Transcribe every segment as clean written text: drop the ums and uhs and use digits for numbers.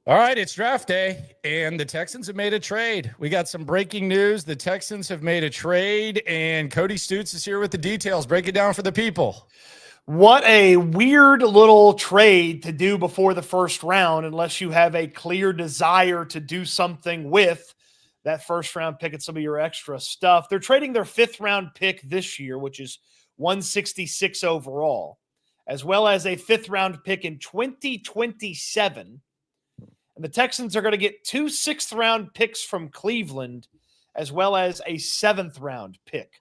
All right, it's draft day, and the Texans have made a trade. We got some breaking news. The Texans have made a trade, and Cody Stoots is here with the details. Break it down for the people. What a weird little trade to do before the first round, unless you have a clear desire to do something with that first round pick and some of your extra stuff. They're trading their fifth round pick this year, which is 166 overall, as well as a fifth round pick in 2027. And the Texans are going to get 2 sixth round picks from Cleveland, as well as a seventh round pick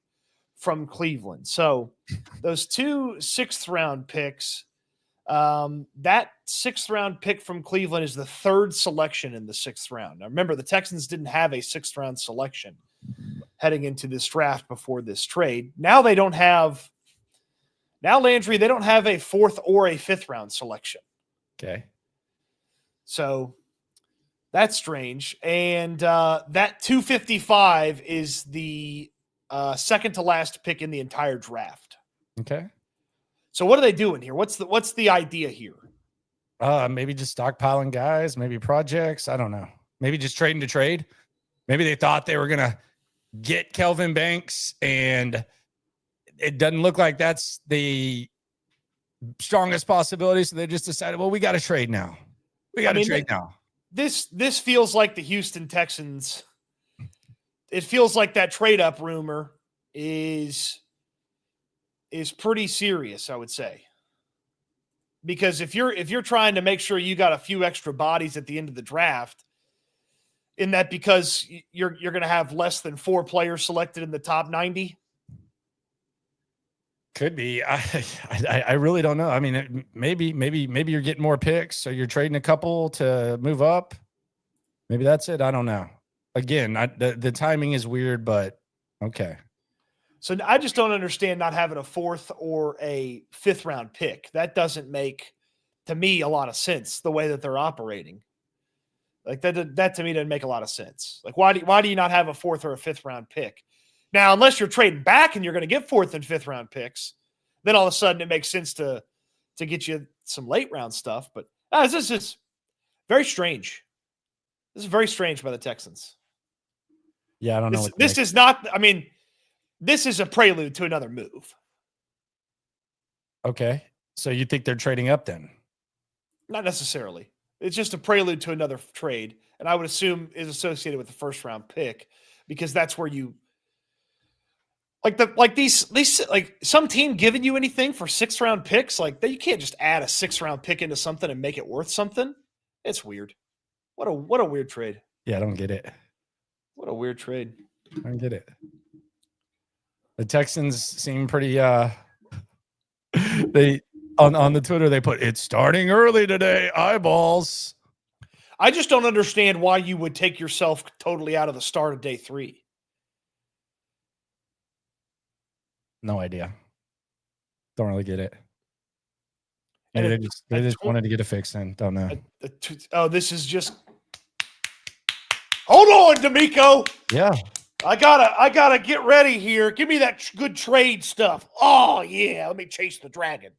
from Cleveland. So those 2 sixth round picks, that sixth round pick from Cleveland is the third selection in the sixth round. Now remember, the Texans didn't have a sixth round selection heading into this draft before this trade. Now they don't have, Landry, they don't have a fourth or a fifth round selection. Okay. So that's strange. And that 255 is the second to last pick in the entire draft. Okay. So what are they doing here? What's the idea here? Maybe just stockpiling guys, maybe projects. I don't know. Maybe just trading to trade. Maybe they thought they were going to get Kelvin Banks, and it doesn't look like that's the strongest possibility. So they just decided, well, we got to trade now. This feels like the Houston Texans. It feels like that trade up rumor is pretty serious, I would say. Because if you're trying to make sure you got a few extra bodies at the end of the draft, in that because you're going to have less than 4 players selected in the top 90. Could be. I really don't know. I mean, maybe you're getting more picks, so you're trading a couple to move up. Maybe that's it. I don't know. Again, the timing is weird, but okay. So I just don't understand not having a fourth or a fifth round pick. That doesn't make, to me, a lot of sense the way that they're operating. Like that to me doesn't make a lot of sense. Like why do you not have a fourth or a fifth round pick? Now, unless you're trading back and you're going to get fourth and fifth round picks, then all of a sudden it makes sense to get you some late round stuff. But this is very strange. This is very strange by the Texans. Yeah, I don't know. This is not. I mean, this is a prelude to another move. Okay, so you think they're trading up then? Not necessarily. It's just a prelude to another trade, and I would assume is associated with the first round pick because that's where you. Like these like some team giving you anything for 6th round picks, like that you can't just add a 6th round pick into something and make it worth something. It's weird. What a weird trade. Yeah, I don't get it. What a weird trade. I don't get it. The Texans seem pretty they on the Twitter they put it's starting early today, eyeballs. I just don't understand why you would take yourself totally out of the start of day 3. No idea. Don't really get it. Maybe they just wanted to get a fix in. Don't know. This is just. Hold on, D'Amico. Yeah. I gotta get ready here. Give me that good trade stuff. Oh yeah, let me chase the dragon.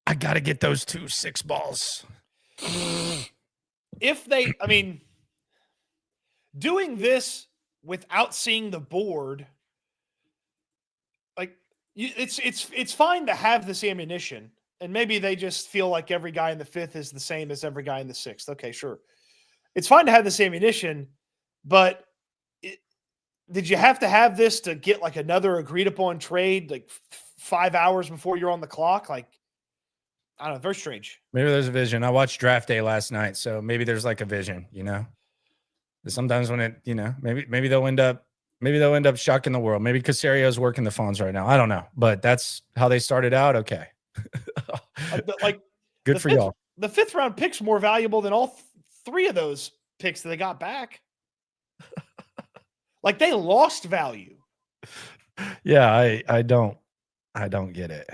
I gotta get those 2 6 balls. Doing this without seeing the board, like it's fine to have this ammunition, and maybe they just feel like every guy in the 5th is the same as every guy in the 6th. Okay, sure, it's fine to have this ammunition, but did you have to have this to get like another agreed upon trade like 5 hours before you're on the clock? Like, I don't know, very strange. Maybe there's a vision. I watched draft day last night, so maybe there's like a vision, you know. Sometimes when it, you know, maybe they'll end up shocking the world. Maybe Caserio is working the phones right now. I don't know, but that's how they started out. Okay, good for y'all. The 5th round pick's more valuable than all 3 of those picks that they got back. Like they lost value. Yeah, I don't get it.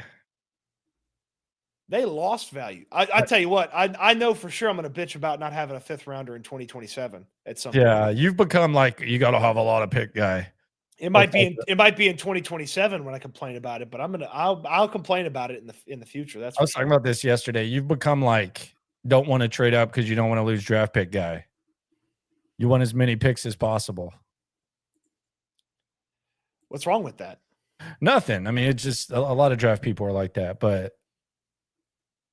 They lost value. I tell you what, I know for sure I'm going to bitch about not having a 5th rounder in 2027 at some point. Yeah, you've become like, you got to have a lot of pick guy. It might be in 2027 when I complain about it, but I'll complain about it in the future. I was talking about this yesterday. You've become like don't want to trade up because you don't want to lose draft pick guy. You want as many picks as possible. What's wrong with that? Nothing. I mean, it's just a lot of draft people are like that, but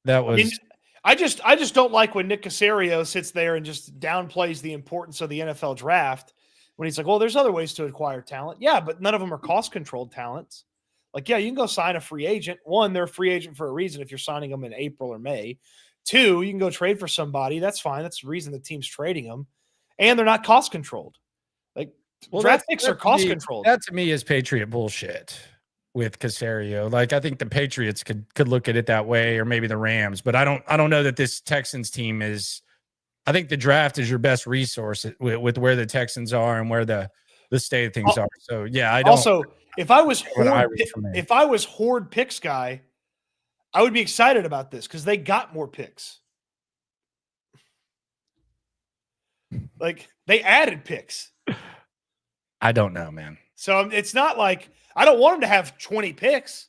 that was. I just don't like when Nick Caserio sits there and just downplays the importance of the NFL draft when he's like, well, there's other ways to acquire talent. Yeah, but none of them are cost-controlled talents. Like, yeah, you can go sign a free agent. One, they're a free agent for a reason if you're signing them in April or May. Two, you can go trade for somebody. That's fine. That's the reason the team's trading them. And they're not cost-controlled. Like, draft picks are cost-controlled. That to me is Patriot bullshit with Caserio. Like, I think the Patriots could look at it that way, or maybe the Rams, but I don't know that this Texans team is. I think the draft is your best resource with where the Texans are and where the state of things are. So yeah, I don't. Also, if I was Horde picks guy, I would be excited about this because they got more picks. Like, they added picks. I don't know, man. So it's not like I don't want them to have 20 picks.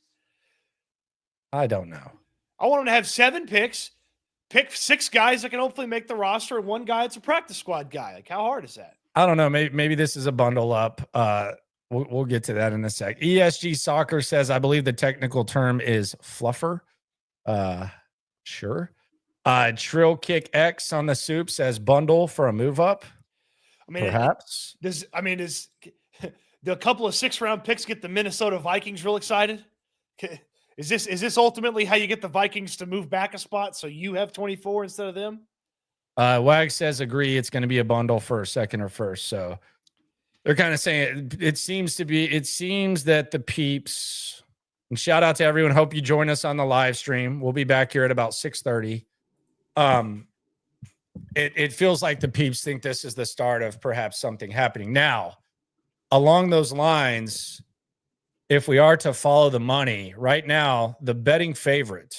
I don't know. I want them to have 7 picks. Pick 6 guys that can hopefully make the roster, and 1 guy that's a practice squad guy. Like, how hard is that? I don't know. Maybe this is a bundle up. We'll get to that in a sec. ESG Soccer says, I believe the technical term is fluffer. Sure. Trill Kick X on the soup says bundle for a move up. I mean, perhaps. Does the couple of 6th-round picks get the Minnesota Vikings real excited? Is this ultimately how you get the Vikings to move back a spot so you have 24 instead of them? Wag says agree. It's going to be a bundle for a second or first. So they're kind of saying it seems that the peeps, and shout out to everyone. Hope you join us on the live stream. We'll be back here at about 6:30. It feels like the peeps think this is the start of perhaps something happening. Now, along those lines, if we are to follow the money right now, the betting favorite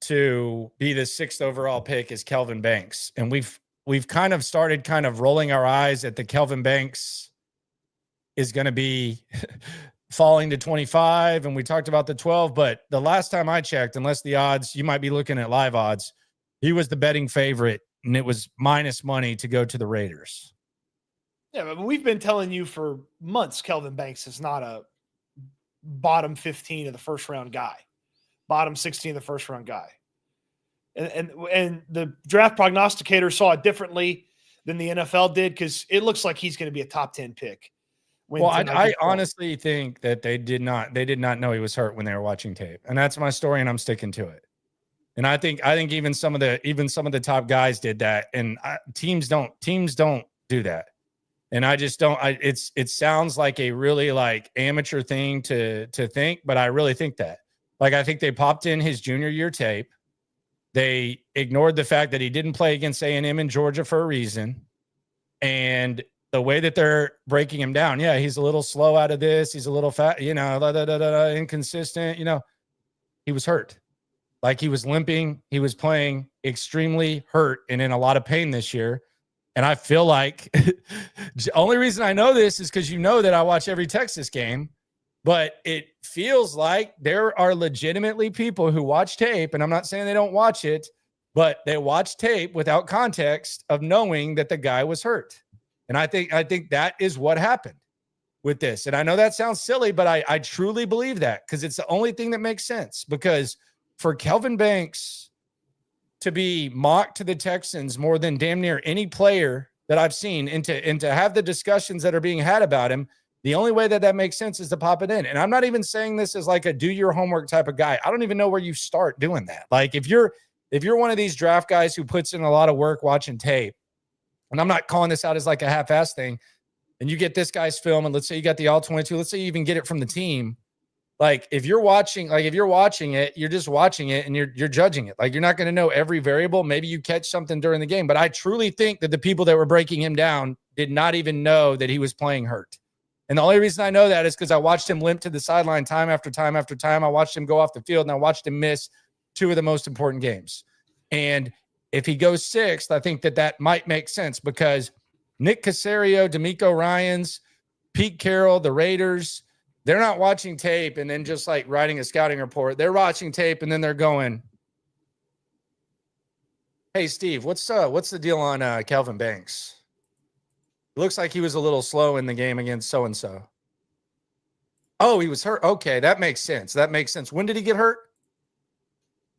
to be the 6th overall pick is Kelvin Banks. And we've kind of started rolling our eyes at the Kelvin Banks is going to be falling to 25. And we talked about the 12, but the last time I checked, unless the odds, you might be looking at live odds, he was the betting favorite and it was minus money to go to the Raiders. Yeah, but we've been telling you for months Kelvin Banks is not a bottom 15 of the first round guy, bottom 16 of the first round guy. And the draft prognosticator saw it differently than the NFL did because it looks like he's going to be a top 10 pick. Well, I honestly think that they did not know he was hurt when they were watching tape. And that's my story, and I'm sticking to it. And I think even some of the top guys did that, and teams don't do that. And I just don't. It sounds like a really like amateur thing to think, but I really think that. Like, I think they popped in his junior year tape. They ignored the fact that he didn't play against A&M in Georgia for a reason, and the way that they're breaking him down, yeah, he's a little slow out of this. He's a little fat, inconsistent. He was hurt. Like, he was limping. He was playing extremely hurt and in a lot of pain this year. And I feel like the only reason I know this is because that I watch every Texas game. But it feels like there are legitimately people who watch tape, and I'm not saying they don't watch it, but they watch tape without context of knowing that the guy was hurt. And I think that is what happened with this. And I know that sounds silly, but I truly believe that because it's the only thing that makes sense. Because for Kelvin Banks to be mocked to the Texans more than damn near any player that I've seen, and to have the discussions that are being had about him, the only way that makes sense is to pop it in. And I'm not even saying this as like a do your homework type of guy. I don't even know where you start doing that. Like, if you're one of these draft guys who puts in a lot of work watching tape, and I'm not calling this out as like a half-ass thing, and you get this guy's film, and let's say you got the all-22, let's say you even get it from the team. Like, if you're watching it, you're just watching it and you're judging it. Like, you're not going to know every variable. Maybe you catch something during the game, but I truly think that the people that were breaking him down did not even know that he was playing hurt. And the only reason I know that is because I watched him limp to the sideline time after time after time. I watched him go off the field, and I watched him miss 2 of the most important games. And if he goes 6th, I think that might make sense because Nick Caserio, D'Amico Ryans, Pete Carroll, the Raiders, they're not watching tape and then just like writing a scouting report. They're watching tape and then they're going, "Hey, Steve, what's the deal on Kelvin Banks? It looks like he was a little slow in the game against so-and-so. Oh, he was hurt. Okay, that makes sense. When did he get hurt?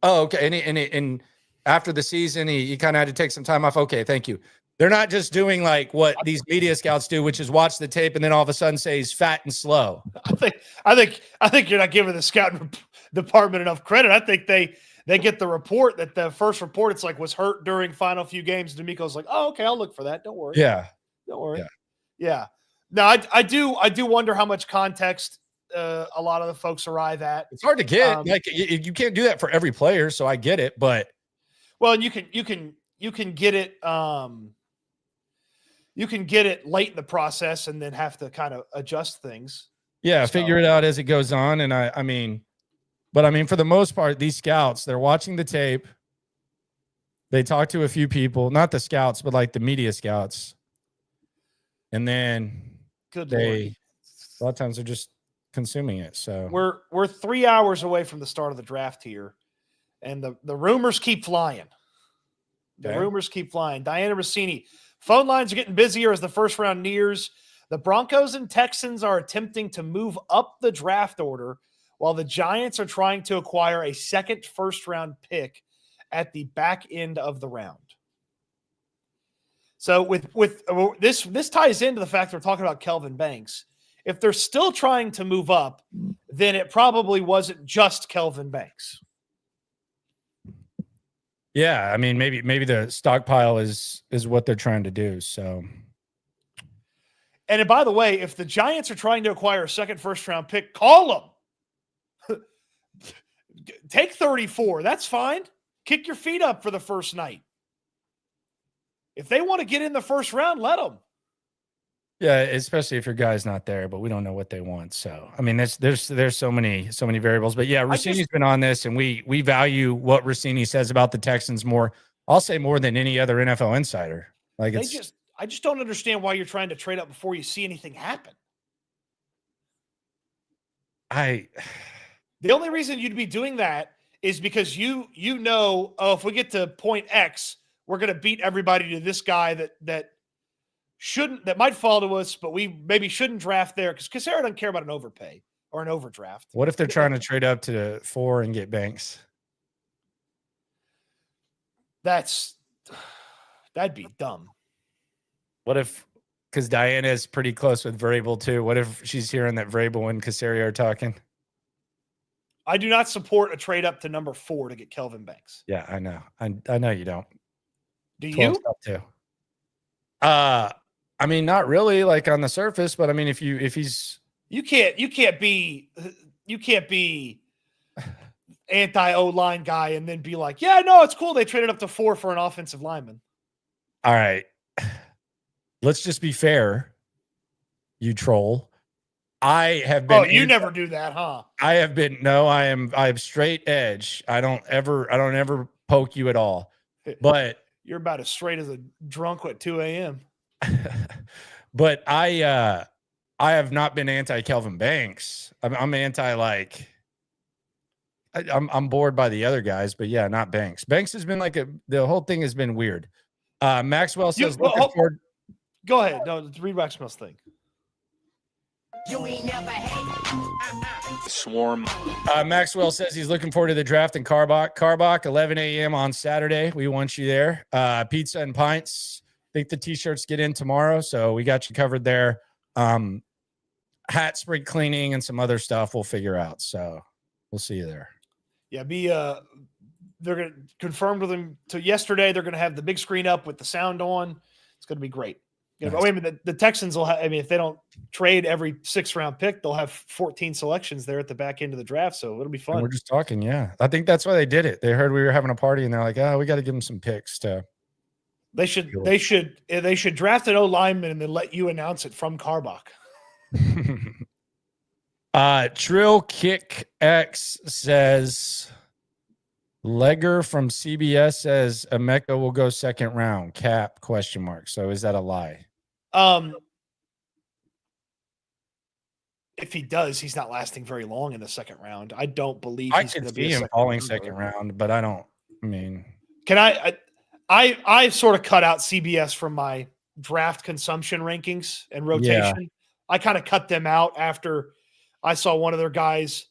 Oh, okay. And after the season, he kind of had to take some time off. Okay, thank you. They're not just doing like what these media scouts do, which is watch the tape and then all of a sudden say he's fat and slow. I think you're not giving the scouting department enough credit. I think they get the report that the first report it's like was hurt during final few games. D'Amico's like, oh, okay, I'll look for that. Don't worry. Yeah, don't worry. Yeah. No, I do wonder how much context a lot of the folks arrive at. It's hard to get. Like you can't do that for every player, so I get it. But well, you can get it. You can get it late in the process and then have to kind of adjust things. Yeah, figure it out as it goes on. And I mean, for the most part, these scouts, they're watching the tape. They talk to a few people, not the scouts, but like the media scouts. And then a lot of times they're just consuming it. So we're 3 hours away from the start of the draft here. And the rumors keep flying. Rumors keep flying. Diana Rossini, phone lines are getting busier as the first round nears. The Broncos and Texans are attempting to move up the draft order while the Giants are trying to acquire a second first-round pick at the back end of the round. So with this ties into the fact that we're talking about Kelvin Banks. If they're still trying to move up, then it probably wasn't just Kelvin Banks. Yeah, I mean, maybe the stockpile is what they're trying to do. So, and by the way, if the Giants are trying to acquire a second first-round pick, call them. Take 34. That's fine. Kick your feet up for the first night. If they want to get in the first round, let them. Yeah, especially if your guy's not there, but we don't know what they want. So, I mean, there's so many variables. But yeah, Rossini's been on this, and we value what Rossini says about the Texans more. I'll say more than any other NFL insider. Like I just don't understand why you're trying to trade up before you see anything happen. The only reason you'd be doing that is because you know, oh, if we get to point X, we're going to beat everybody to this guy that might fall to us, but we maybe shouldn't draft there because Caserio doesn't care about an overpay or an overdraft. What if they're trying to trade up to 4 and get Banks? That'd be dumb. What if, because Diana is pretty close with Vrabel too, what if she's hearing that Vrabel and Caserio are talking? I do not support a trade up to number 4 to get Kelvin Banks. Yeah, I know. I know you don't. Do you? Too. I mean, not really, like on the surface, but I mean, if he's you can't be anti O-line guy and then be like, yeah, no, it's cool. They traded up to 4 for an offensive lineman. All right. Let's just be fair. You troll. I have been. Oh, you never do that, huh? I have been. No, I am straight edge. I don't ever poke you at all. But you're about as straight as a drunk at 2 a.m. But I have not been anti Kelvin Banks. I'm anti like. I'm bored by the other guys, but yeah, not Banks. Banks has been like the whole thing has been weird. Maxwell says, looking forward. Go ahead. No, read Maxwell's thing. You ain't never Swarm. Maxwell says he's looking forward to the draft in Karbach. Karbach, 11 a.m. on Saturday. We want you there. Pizza and pints. I think the t-shirts get in tomorrow, so we got you covered there. Hat spring cleaning and some other stuff we'll figure out. So we'll see you there. Yeah, they're going to confirm with them to yesterday. They're going to have the big screen up with the sound on. It's going to be great. Nice. I mean, the Texans will have, I mean, if they don't trade every 6th round pick, they'll have 14 selections there at the back end of the draft. So it'll be fun. And we're just talking. Yeah. I think that's why they did it. They heard we were having a party and they're like, oh, we got to give them some picks they should draft an O lineman and then let you announce it from Karbach. Trill Kick X says Legger from CBS says Emeka will go 2nd round. Cap ? So is that a lie? if he does, he's not lasting very long in the second round. I don't believe I he's going could to be see a him second falling rounder. second round, but I don't. I mean, Can I sort of cut out CBS from my draft consumption rankings and rotation. I kind of cut them out after I saw one of their guys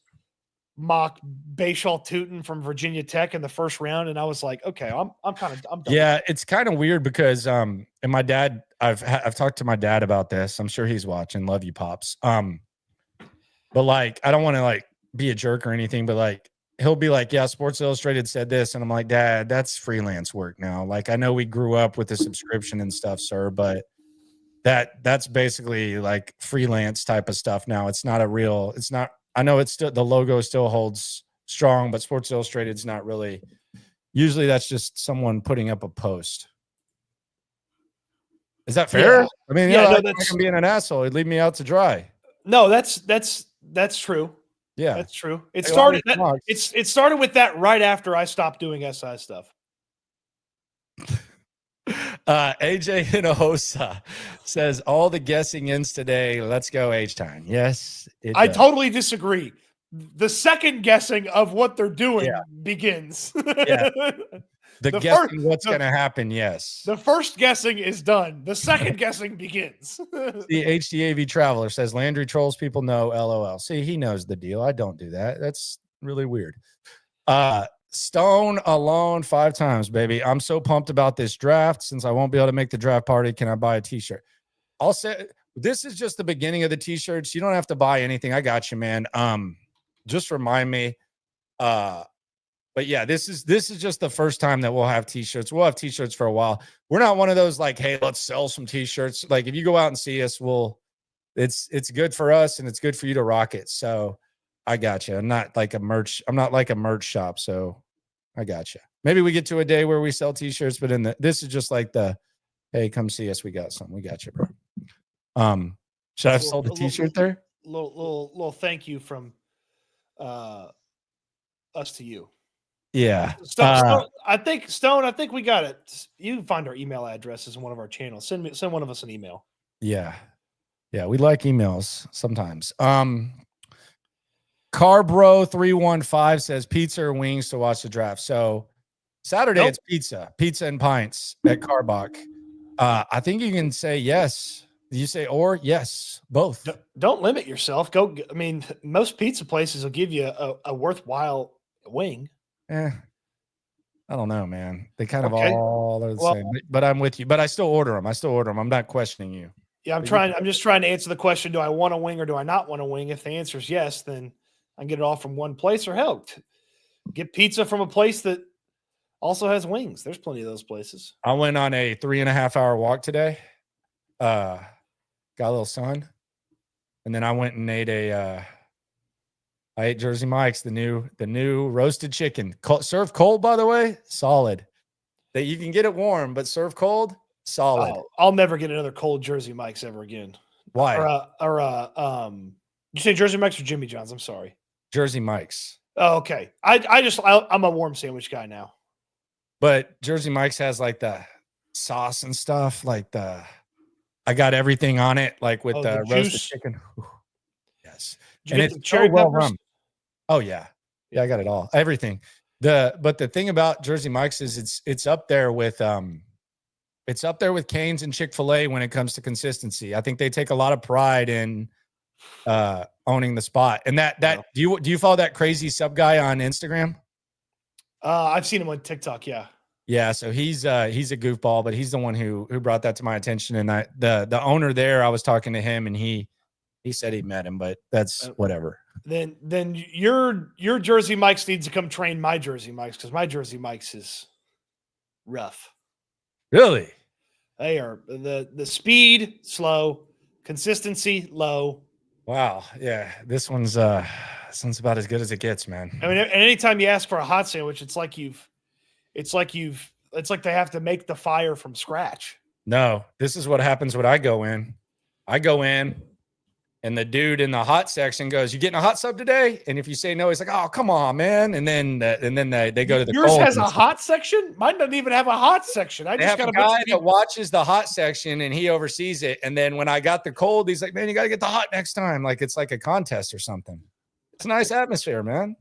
mock Bashal Tootin from Virginia Tech in the first round, and I was like, okay, I'm done. yeah, it's kind of weird because and my dad, I've talked to my dad about this. I'm sure he's watching. Love you, pops. But like, I don't want to like be a jerk or anything, but like, he'll be like, yeah, Sports Illustrated said this. And I'm like, Dad, that's freelance work now. Like, I know we grew up with the subscription and stuff, sir, but that's basically like freelance type of stuff now. It's not I know it's still, the logo still holds strong, but Sports Illustrated's not really, usually that's just someone putting up a post. Is that fair? Yeah. I mean, Yeah, no, that's I'm being an asshole. It'd leave me out to dry. No, that's true. Yeah, that's true. It Hey, started. Alex It started with that right after I stopped doing SI stuff. AJ Hinojosa says all the guessing ins today. Let's go H-Time. Yes, I totally disagree. The second guessing of what they're doing begins. Yeah. The guessing what's going to happen, yes. The first guessing is done. The second guessing begins. The HDAV Traveler says Landry trolls people. No, LOL. See, he knows the deal. I don't do that. That's really weird. Stone alone 5 times, baby. I'm so pumped about this draft. Since I won't be able to make the draft party, can I buy a t-shirt? I'll say this is just the beginning of the t-shirts. You don't have to buy anything. I got you, man. Just remind me. But yeah, this is just the first time that we'll have t-shirts. We'll have t-shirts for a while. We're not one of those like, hey, let's sell some t-shirts. Like if you go out and see us, it's good for us and it's good for you to rock it. So I got you. I'm not like a merch shop. So I got you. Maybe we get to a day where we sell t-shirts, but this is just like hey, come see us. We got some. We got you, bro. Should I have sold a t-shirt there? Little thank you from us to you. Yeah. Stone, I think we got it. You can find our email addresses in one of our channels. Send one of us an email. Yeah. Yeah. We like emails sometimes. Carbro315 says pizza or wings to watch the draft. So Saturday it's pizza and pints at Karbach. I think you can say yes. Do you say or? Yes, both. Don't limit yourself. Go. I mean, most pizza places will give you a worthwhile wing. I don't know, man. They kind of all are the same. But I'm with you. But I still order them. I'm not questioning you. Yeah, I'm just trying to answer the question: do I want a wing or do I not want a wing? If the answer is yes, then I can get it all from one place, or hell, get pizza from a place that also has wings. There's plenty of those places. I went on a 3.5-hour walk today. Got a little sun, and then I went and ate I ate Jersey Mike's, the new roasted chicken. Served cold, by the way, solid. That you can get it warm, but serve cold, solid. I'll never get another cold Jersey Mike's ever again. Why? You say Jersey Mike's or Jimmy John's? I'm sorry. Jersey Mike's. Oh, okay. I'm a warm sandwich guy now. But Jersey Mike's has like the sauce and stuff, like I got everything on it, like with the roasted chicken. Yes. Did you get the cherry peppers? Oh yeah. Yeah, I got it all. Everything. But the thing about Jersey Mike's is it's up there with Cane's and Chick-fil-A when it comes to consistency. I think they take a lot of pride in owning the spot. And do you follow that crazy sub guy on Instagram? I've seen him on TikTok, yeah. Yeah, so he's a goofball, but he's the one who brought that to my attention. And the owner there, I was talking to him and he said he met him, but that's whatever. Then your Jersey Mike's needs to come train my Jersey Mike's, because my Jersey Mike's is rough. Really? They are the speed slow, consistency low. Wow. Yeah, this one's about as good as it gets, man. I mean, and anytime you ask for a hot sandwich, it's like they have to make the fire from scratch. No, this is what happens when I go in. And the dude in the hot section goes, "You getting a hot sub today?" And if you say no, he's like, "Oh, come on, man." And then they go to the Yours cold has a and hot section? Mine doesn't even have a hot section. I they just have got a a bunch guy of that people. watches the hot section and he oversees it. And then when I got the cold, he's like, "Man, you got to get the hot next time." Like it's like a contest or something. It's a nice atmosphere, man.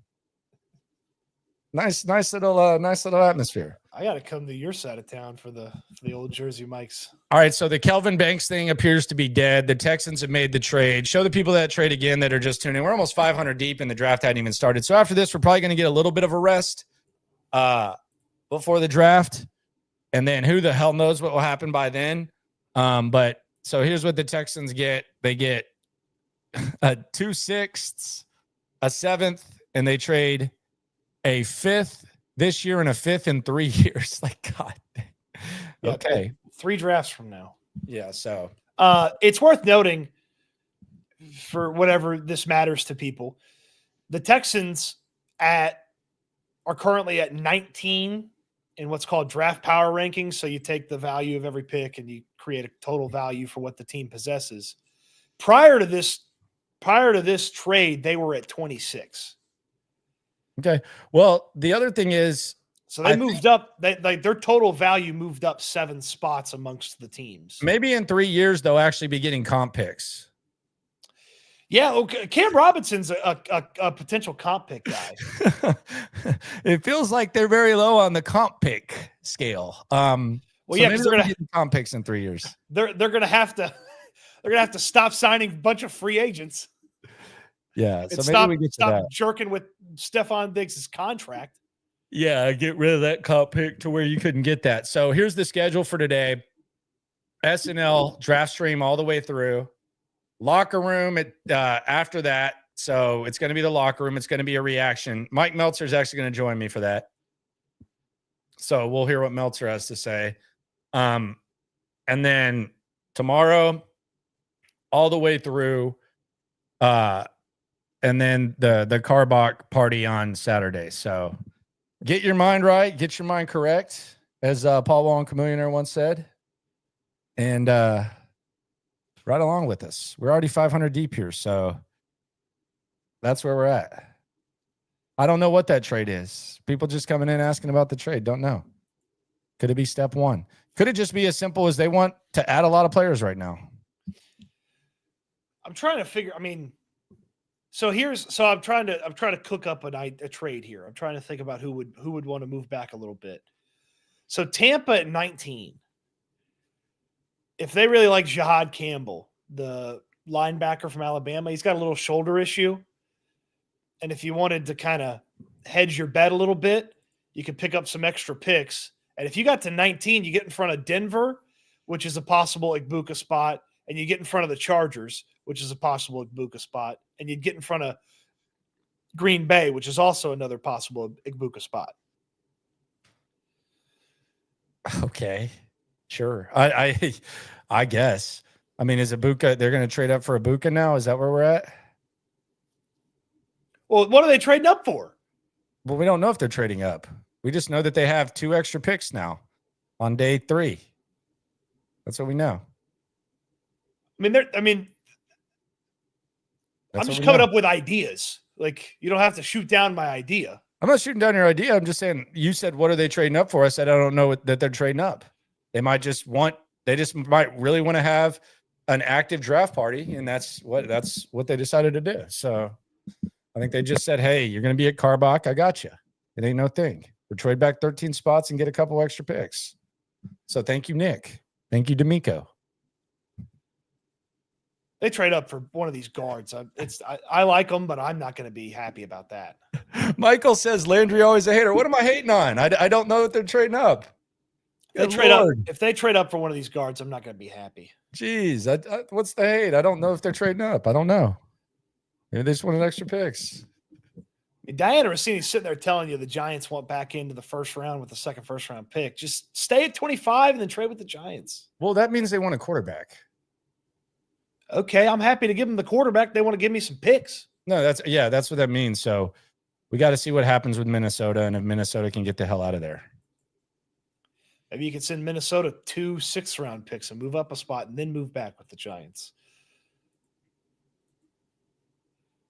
Nice little atmosphere. I got to come to your side of town for the old Jersey Mikes. All right, so the Kelvin Banks thing appears to be dead. The Texans have made the trade. Show the people that trade again that are just tuning in. We're almost 500 deep, and the draft hadn't even started. So after this, we're probably going to get a little bit of a rest before the draft, and then who the hell knows what will happen by then. But so here's what the Texans get. They get a 2 6ths, a 7th, and they trade a 5th this year and a 5th in 3 years. Like, God. Okay. 3 drafts from now. Yeah. So it's worth noting, for whatever this matters to people, the Texans are currently at 19 in what's called draft power rankings. So you take the value of every pick and you create a total value for what the team possesses. Prior to this trade, they were at 26. okay. Well, the other thing is, So they moved up. Their total value moved up 7 spots amongst the teams. maybe in 3 years they'll actually be getting comp picks. Yeah, okay. Cam Robinson's a potential comp pick guy. It feels like they're very low on the comp pick scale. Well, so yeah, maybe because they're getting comp picks in 3 years. they're gonna have to stop signing a bunch of free agents. Yeah. And So maybe we get to stop that. jerking with Stephon Diggs' contract. Yeah, get rid of that comp pick to where you couldn't get that. So here's the schedule for today. S&L draft stream all the way through. Locker room after that. So it's going to be the locker room. It's going to be a reaction. Mike Meltzer is actually going to join me for that. So we'll hear what Meltzer has to say. And then tomorrow, all the way through, and then the Karbach party on Saturday. So get your mind right, get your mind correct, as Paul Wallin Chameleonaire once said. And right along with us. We're already 500 deep here, so that's where we're at. I don't know what that trade is. People just coming in asking about the trade. Don't know. Could it be step 1? Could it just be as simple as they want to add a lot of players right now? I'm trying to figure. I mean, I'm trying to cook up a trade here. I'm trying to think about who would want to move back a little bit. So Tampa at 19. If they really like Jahad Campbell, the linebacker from Alabama, he's got a little shoulder issue. And if you wanted to kind of hedge your bet a little bit, you could pick up some extra picks. And if you got to 19, you get in front of Denver, which is a possible Igbuka spot, and you get in front of the Chargers, which is a possible Igbuka spot, and you'd get in front of Green Bay, which is also another possible Igbuka spot. Okay. Sure. I guess. I mean, is Igbuka, they're going to trade up for Igbuka now? Is that where we're at? Well, what are they trading up for? Well, we don't know if they're trading up. We just know that they have 2 extra picks now on day 3. That's what we know. I'm just coming up with ideas. Like, you don't have to shoot down my idea. I'm not shooting down your idea. I'm just saying, you said, what are they trading up for? I said, I don't know that they're trading up. They might really want to have an active draft party. And that's what they decided to do. So I think they just said, hey, you're going to be at Karbach. I got you. It ain't no thing. We'll trade back 13 spots and get a couple extra picks. So thank you, Nick. Thank you, D'Amico. They trade up for one of these guards. I like them, but I'm not going to be happy about that. Michael says Landry always a hater. What am I hating on? I don't know that they're trading up. If they trade up for one of these guards, I'm not going to be happy. Jeez, what's the hate? I don't know if they're trading up. I don't know. Maybe they just wanted extra picks. Diana Rossini's sitting there telling you the Giants went back into the first round with the second first-round pick. Just stay at 25 and then trade with the Giants. Well, that means they want a quarterback. Okay, I'm happy to give them the quarterback. They want to give me some picks. No, that's what that means. So we got to see what happens with Minnesota and if Minnesota can get the hell out of there. Maybe you can send Minnesota 2 6th-round picks and move up a spot and then move back with the Giants.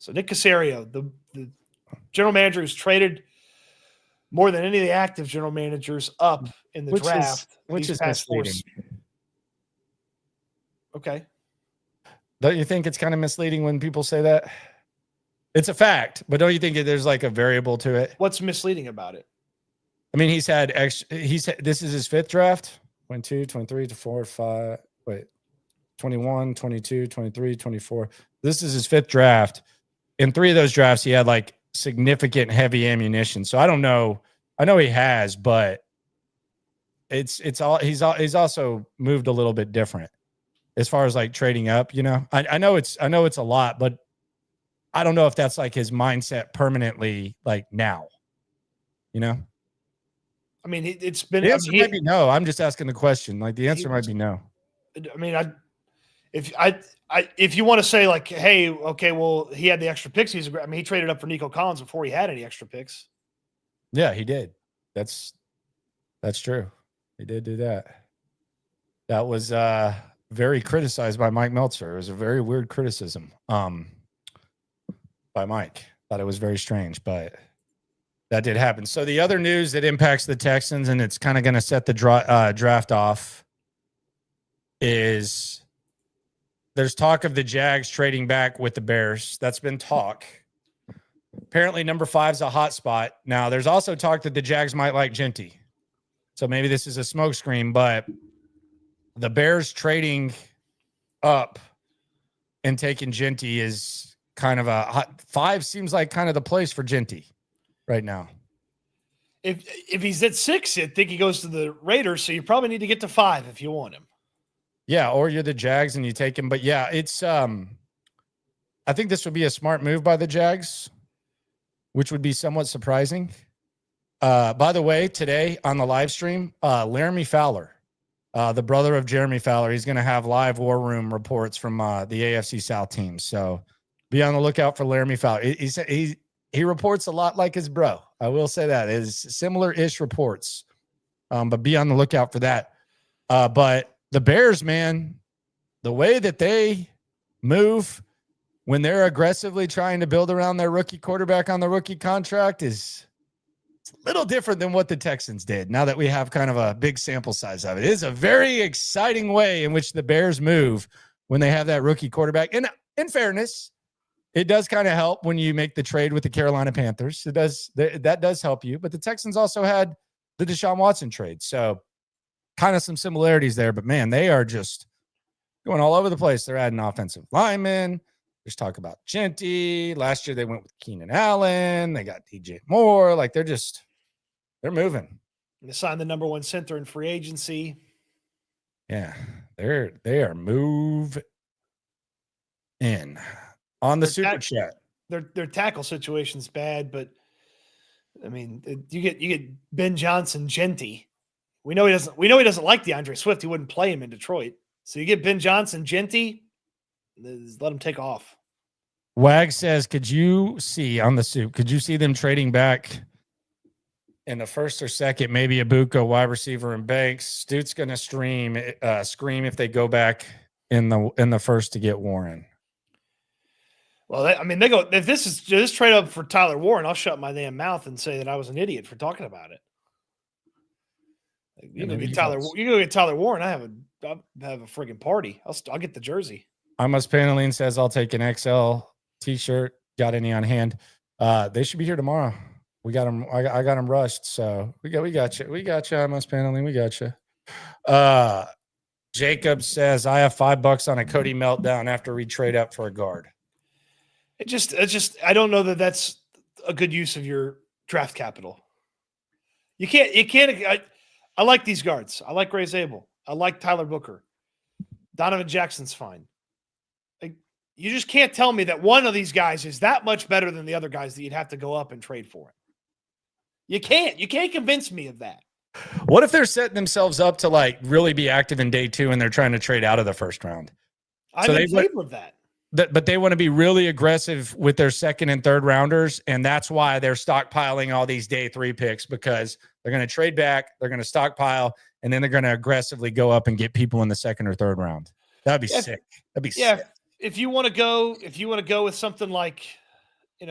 So Nick Caserio, the general manager who's traded more than any of the active general managers up in the draft. Which these is past four misleading. Okay. Don't you think it's kind of misleading when people say that? It's a fact, but don't you think there's like a variable to it? What's misleading about it? I mean, this is his 5th draft. 22, 23, 24, 5, 21, 22, 23, 24. This is his 5th draft. In 3 of those drafts, he had like significant heavy ammunition. So I don't know. I know he has, but he's also moved a little bit different as far as like trading up, you know. I know it's a lot, but I don't know if that's like his mindset permanently, like now, you know. I mean, it's been. The answer might be no. I'm just asking the question. Like the answer might be no. I mean, if you want to say like, hey, okay, well, he had the extra picks. He traded up for Nico Collins before he had any extra picks. Yeah, he did. That's true. He did do that. That was very criticized by Mike Meltzer. It was a very weird criticism by Mike. Thought it was very strange, but that did happen. So the other news that impacts the Texans, and it's kind of going to set the draft off, is there's talk of the Jags trading back with the Bears. That's been talk. Apparently, number 5 is a hot spot. Now, there's also talk that the Jags might like Genty. So maybe this is a smokescreen, but the Bears trading up and taking Genty is kind of a hot 5 seems like kind of the place for Genty right now. If he's at 6, I think he goes to the Raiders. So you probably need to get to 5 if you want him. Yeah, or you're the Jags and you take him. But yeah, it's I think this would be a smart move by the Jags, which would be somewhat surprising. By the way, today on the live stream, Laramie Fowler, the brother of Jeremy Fowler, he's going to have live War Room reports from the AFC South team. So be on the lookout for Laramie Fowler. He reports a lot like his bro. I will say that is similar-ish reports, but be on the lookout for that. But the Bears, man, the way that they move when they're aggressively trying to build around their rookie quarterback on the rookie contract it's a little different than what the Texans did. Now that we have kind of a big sample size of it, it is a very exciting way in which the Bears move when they have that rookie quarterback. And in fairness, it does kind of help when you make the trade with the Carolina Panthers. That does help you. But the Texans also had the Deshaun Watson trade. So kind of some similarities there. But, man, they are just going all over the place. They're adding offensive linemen. There's talk about Genty. Last year they went with Keenan Allen. They got DJ Moore. Like they're moving. They signed the number 1 center in free agency. Yeah, they are moving in. On the super chat, their tackle situation's bad, but I mean, you get Ben Johnson, Genty. We know he doesn't like DeAndre Swift. He wouldn't play him in Detroit. So you get Ben Johnson, Genty, let him take off. Wag says, could you see them trading back in the 1st or 2nd, maybe Ibuka, wide receiver, and Banks? Stoots going to scream if they go back in the 1st to get Warren. Well, they go, if this is just trade up for Tyler Warren, I'll shut my damn mouth and say that I was an idiot for talking about it. You go get Tyler Warren. I'll have a friggin' party. I'll get the jersey. Amos Paneline says I'll take an XL t-shirt. Got any on hand? They should be here tomorrow. We got them. I got them rushed. So we got you. We got you, Amos Paneline. We got you. Jacob says I have $5 on a Cody meltdown after we trade up for a guard. It's just I don't know that that's a good use of your draft capital. You can't. I like these guards. I like Gray Zabel. I like Tyler Booker. Donovan Jackson's fine. You just can't tell me that one of these guys is that much better than the other guys that you'd have to go up and trade for it. You can't. You can't convince me of that. What if they're setting themselves up to like really be active in day 2 and they're trying to trade out of the 1st round? I'm in favor of that. But they want to be really aggressive with their 2nd and 3rd rounders, and that's why they're stockpiling all these day 3 picks, because they're going to trade back, they're going to stockpile, and then they're going to aggressively go up and get people in the 2nd or 3rd round. That'd be sick. That'd be sick. If you want to go with something like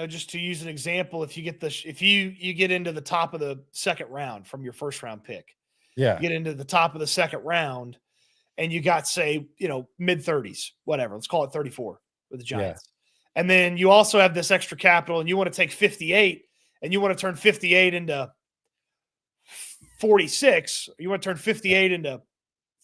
just to use an example, if you get you get into the top of the second round from your first round pick, Yeah. you get into the top of the second round, and you got, say, mid 30s, whatever. Let's call it 34 with the Giants. And then you also have this extra capital, and you want to take 58, and you want to turn 58 into 46. Or you want to turn 58 into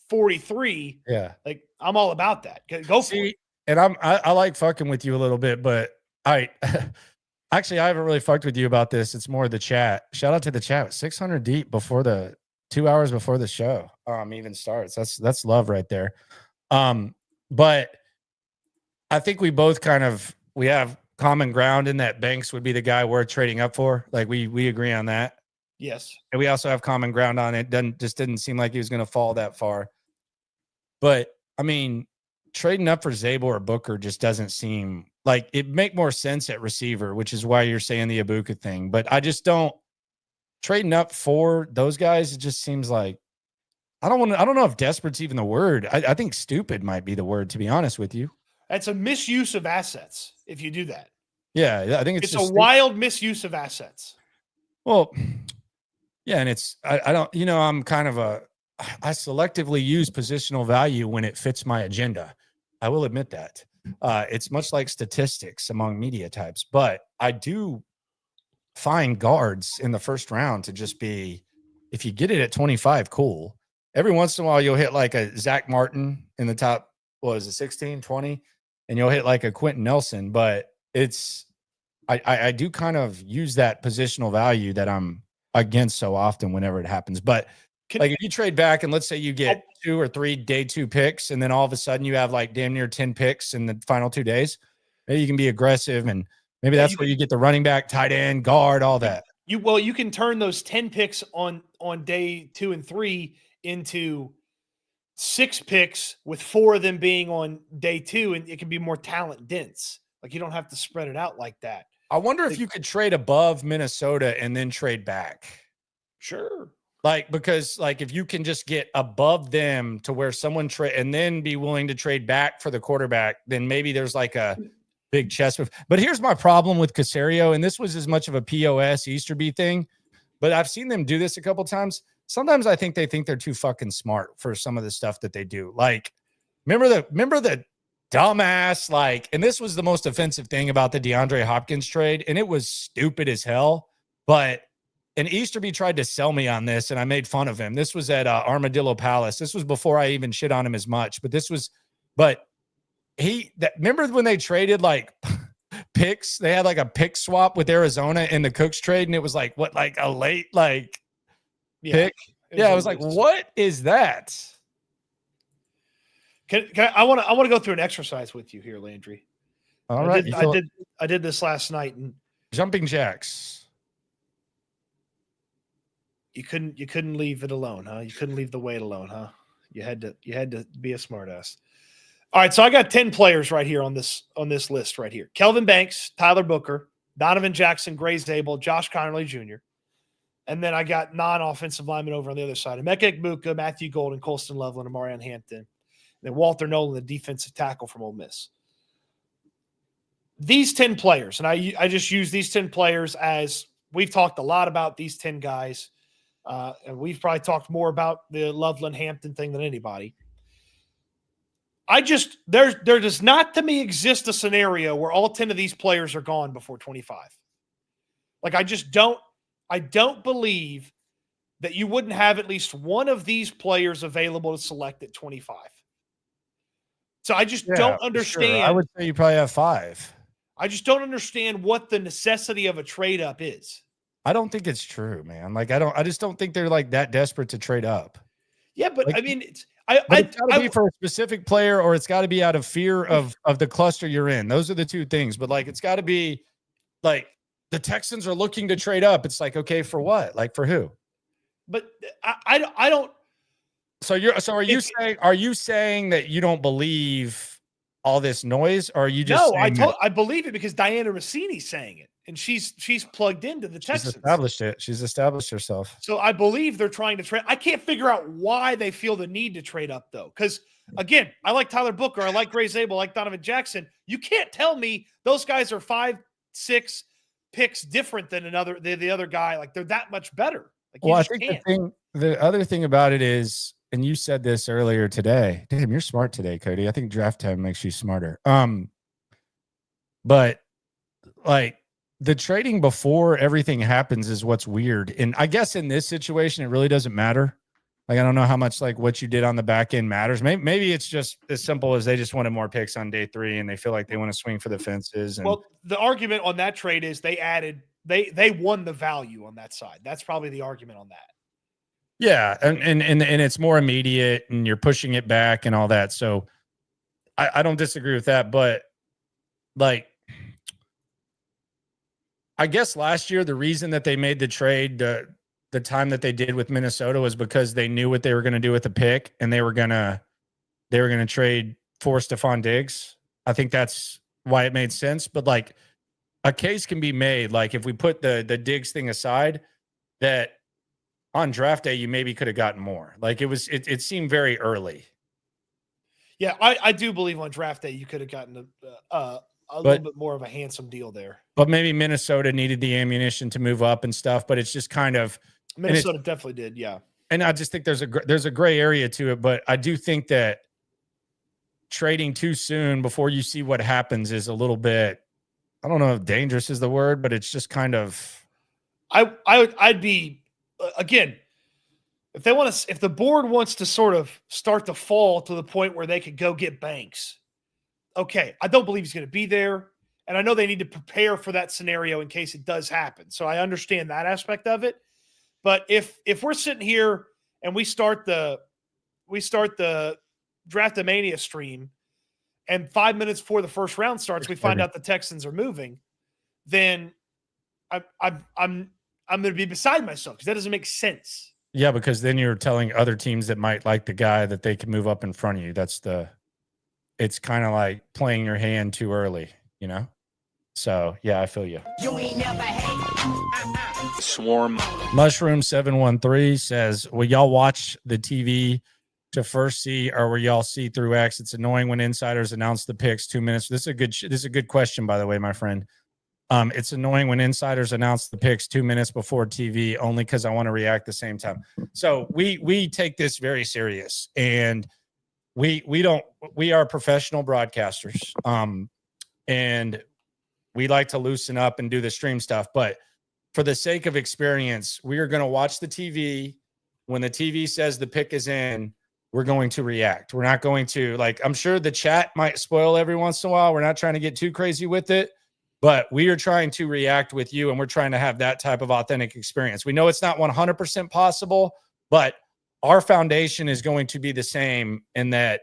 43. Yeah. Like, I'm all about that. Go for it. And I like fucking with you a little bit, but actually I haven't really fucked with you about this. It's more the chat. Shout out to the chat. 600 deep before the 2 hours before the show even starts. That's love right there. But I think we both we have common ground in that Banks would be the guy we're trading up for. Like we agree on that. Yes. And we also have common ground on it. Didn't seem like he was going to fall that far. But I mean, trading up for Zabel or Booker just doesn't seem like it make more sense at receiver, which is why you're saying the Ibuka thing. But I just don't trading up for those guys. It just seems like I don't know if desperate's even the word. I think stupid might be the word, to be honest with you. That's a misuse of assets if you do that. Yeah, I think it's a wild misuse of assets. Well, yeah, and it's I don't, I'm kind of I selectively use positional value when it fits my agenda. I will admit that. It's much like statistics among media types, but I do find guards in the first round to just be, if you get it at 25, cool. Every once in a while, you'll hit like a Zach Martin in the top, 16, 20, and you'll hit like a Quentin Nelson, but I do kind of use that positional value that I'm against so often whenever it happens. But like if you trade back and let's say you get 2 or 3 day 2 picks, and then all of a sudden you have like damn near 10 picks in the final 2 days, maybe you can be aggressive, and maybe that's where you get the running back, tight end, guard, all that. You can turn those 10 picks on day 2 and 3 into 6 picks, with 4 of them being on day 2, and it can be more talent dense. Like, you don't have to spread it out like that. I wonder if you could trade above Minnesota and then trade back. Sure. Like, because like if you can just get above them to where someone trade and then be willing to trade back for the quarterback, then maybe there's like a big chess move. But here's my problem with Caserio, and this was as much of a POS Easterby thing, but I've seen them do this a couple times. Sometimes I think they think they're too fucking smart for some of the stuff that they do. Like, remember the dumbass, like, and this was the most offensive thing about the DeAndre Hopkins trade, and it was stupid as hell, and Easterby tried to sell me on this, and I made fun of him. This was at Armadillo Palace. This was before I even shit on him as much, remember when they traded like picks? They had like a pick swap with Arizona in the Cooks trade, and it was like a late pick. I was like, what is that? I want to go through an exercise with you here, Landry. All right. I did this last night, and jumping jacks. You couldn't leave it alone, huh? You couldn't leave the weight alone, huh? You had to be a smartass. All right, so I got 10 players right here on this list right here. Kelvin Banks, Tyler Booker, Donovan Jackson, Gray Zabel, Josh Connerly Jr. And then I got non-offensive linemen over on the other side. Emeka Egbuka, Matthew Golden, Colston Loveland, and Marion Hampton. And then Walter Nolan, the defensive tackle from Ole Miss. These 10 players, and I just use these 10 players as we've talked a lot about these 10 guys. And we've probably talked more about the Loveland Hampton thing than anybody. There does not to me exist a scenario where all 10 of these players are gone before 25. Like, I don't believe that you wouldn't have at least one of these players available to select at 25. So I just don't understand. Sure. I would say you probably have 5. I just don't understand what the necessity of a trade up is. I don't think it's true, man. Like, I just don't think they're like that desperate to trade up. Yeah, but like, I mean, it's got to be for a specific player, or it's got to be out of fear of the cluster you're in. Those are the two things. But like, it's got to be like the Texans are looking to trade up. It's like, okay, for what? Like, for who? But I don't. So are you saying that you don't believe all this noise, or are you just I believe it because Diana Rossini's saying it, and she's plugged into the Texans. She's established herself. So I believe they're trying to trade. I can't figure out why they feel the need to trade up, though, because again, I like Tyler Booker, I like Gray Zabel, I like Donovan Jackson. You can't tell me those guys are 5, 6 picks different than the other guy. Like they're that much better. Like you Well, I just think can't. the other thing about it is, and you said this earlier today. Damn, you're smart today, Cody. I think draft time makes you smarter. But like the trading before everything happens is what's weird. And I guess in this situation, it really doesn't matter. Like, I don't know how much like what you did on the back end matters. Maybe it's just as simple as they just wanted more picks on day 3 and they feel like they want to swing for the fences. And Well, the argument on that trade is they won the value on that side. That's probably the argument on that. yeah, and it's more immediate and you're pushing it back and all that. So I don't disagree with that, but like I guess last year the reason that they made the trade the time that they did with Minnesota was because they knew what they were going to do with the pick and they were going to trade for Stephon Diggs. I think that's why it made sense. But like a case can be made, like if we put the Diggs thing aside, that on draft day you maybe could have gotten more. Like it seemed very early. Yeah, I do believe on draft day you could have gotten a little bit more of a handsome deal there. But maybe Minnesota needed the ammunition to move up and stuff. But it's just kind of Minnesota definitely did, yeah. And I just think there's a gray area to it. But I do think that trading too soon before you see what happens is a little bit, I don't know if dangerous is the word, but it's just kind of. I'd be again, if the board wants to sort of start to fall to the point where they could go get Banks. Okay, I don't believe he's going to be there. And I know they need to prepare for that scenario in case it does happen. So I understand that aspect of it. But if we're sitting here and we start the DraftaMania stream and 5 minutes before the first round starts, we find out the Texans are moving, then I'm going to be beside myself because that doesn't make sense. Yeah, because then you're telling other teams that might like the guy that they can move up in front of you. It's kind of like playing your hand too early, you know? So, yeah, I feel you. You ain't never hate. Swarm. Mushroom 713 says, will y'all watch the TV to first see, or will y'all see through X? It's annoying when insiders announce the picks 2 minutes. This is a good question, by the way, my friend. It's annoying when insiders announce the picks 2 minutes before TV, only because I want to react the same time. So we take this very serious, and we are professional broadcasters, and we like to loosen up and do the stream stuff. But for the sake of experience, we are going to watch the TV. When the TV says the pick is in, we're going to react. We're not going to, like, I'm sure the chat might spoil every once in a while. We're not trying to get too crazy with it, but we are trying to react with you, and we're trying to have that type of authentic experience. We know it's not 100% possible, but our foundation is going to be the same in that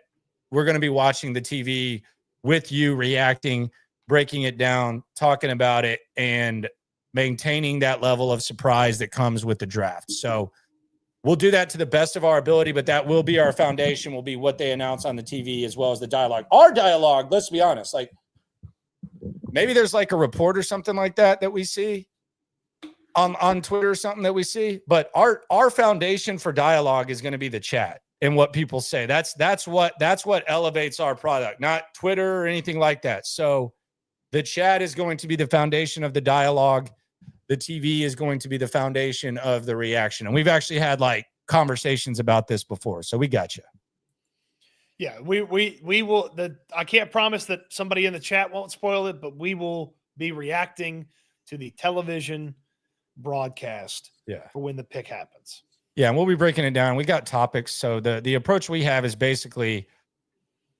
we're going to be watching the TV with you, reacting, breaking it down, talking about it, and maintaining that level of surprise that comes with the draft. So we'll do that to the best of our ability, but that will be our foundation, will be what they announce on the TV as well as the dialogue. Our dialogue, let's be honest, like maybe there's like a report or something like that we see on Twitter or something that we see, but our foundation for dialogue is going to be the chat and what people say. That's what elevates our product, not Twitter or anything like that. So the chat is going to be the foundation of the dialogue. The TV is going to be the foundation of the reaction. And we've actually had like conversations about this before. So we got you. Yeah, we will. I can't promise that somebody in the chat won't spoil it, but we will be reacting to the television broadcast for when the pick happens. Yeah, and we'll be breaking it down. We got topics. So the approach we have is basically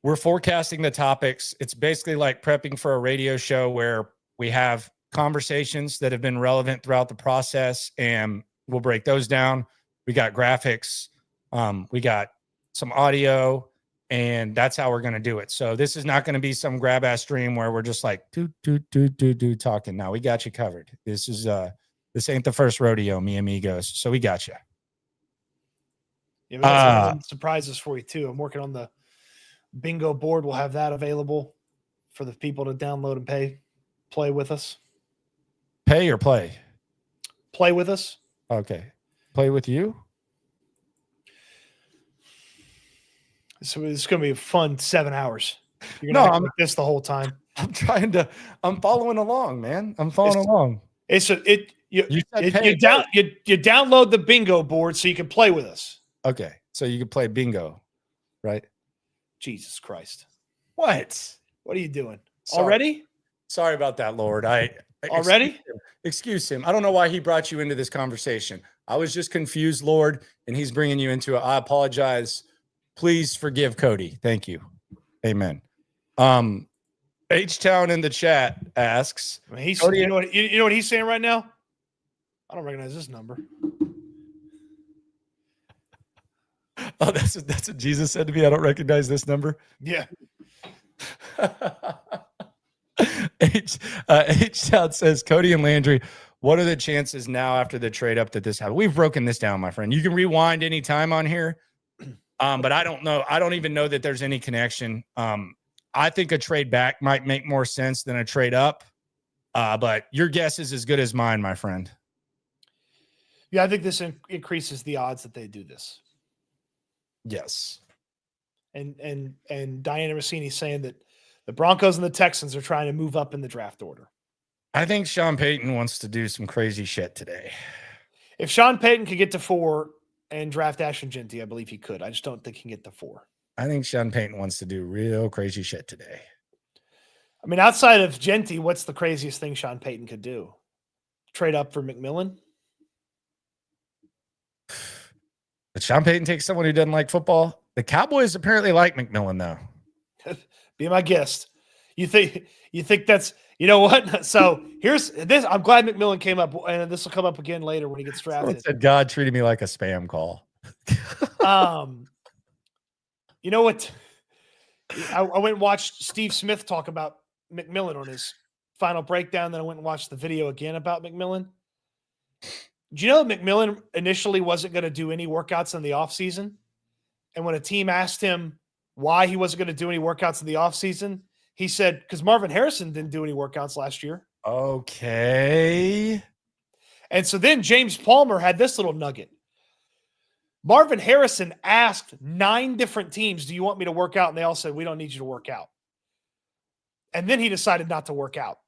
we're forecasting the topics. It's basically like prepping for a radio show where we have conversations that have been relevant throughout the process, and we'll break those down. We got graphics, we got some audio, and that's how we're going to do it. So this is not going to be some grab ass stream where we're just like do talking. Now we got you covered. This ain't the first rodeo, mi amigos. So we got you. Yeah, we got some surprises for you too. I'm working on the bingo board. We'll have that available for the people to download and play with us. Pay or play? Play with us. Okay. Play with you? So it's going to be a fun 7 hours. You're going to act like this the whole time. I'm following along, man. I'm following along. You download the bingo board so you can play with us. Okay. So you can play bingo, right? Jesus Christ. What? What are you doing? Sorry. Already? Sorry about that, Lord. Already? Excuse him. I don't know why he brought you into this conversation. I was just confused, Lord, and he's bringing you into it. I apologize. Please forgive Cody. Thank you. Amen. H-Town in the chat asks, Cody, you know what he's saying right now? I don't recognize this number. Oh, that's what Jesus said to me. I don't recognize this number. Yeah. H-Town says, Cody and Landry, what are the chances now after the trade up that this happened? We've broken this down, my friend. You can rewind any time on here. But I don't know. I don't even know that there's any connection. I think a trade back might make more sense than a trade up. But your guess is as good as mine, my friend. Yeah, I think this increases the odds that they do this. Yes. And Diana Rossini saying that the Broncos and the Texans are trying to move up in the draft order. I think Sean Payton wants to do some crazy shit today. If Sean Payton could get to 4 and draft Ashton Genty, I believe he could. I just don't think he can get to 4. I think Sean Payton wants to do real crazy shit today. I mean, outside of Genty, what's the craziest thing Sean Payton could do? Trade up for McMillan? But Sean Payton takes someone who doesn't like football. The Cowboys apparently like McMillan, though. Be my guest. You think that's, you know what? So here's this. I'm glad McMillan came up, and this will come up again later when he gets drafted. Someone said God treated me like a spam call. You know what? I went and watched Steve Smith talk about McMillan on his final breakdown. Then I went and watched the video again about McMillan. Do you know McMillan initially wasn't going to do any workouts in the offseason? And when a team asked him why he wasn't going to do any workouts in the offseason, he said, because Marvin Harrison didn't do any workouts last year. Okay. And so then James Palmer had this little nugget. Marvin Harrison asked 9 different teams, do you want me to work out? And they all said, we don't need you to work out. And then he decided not to work out.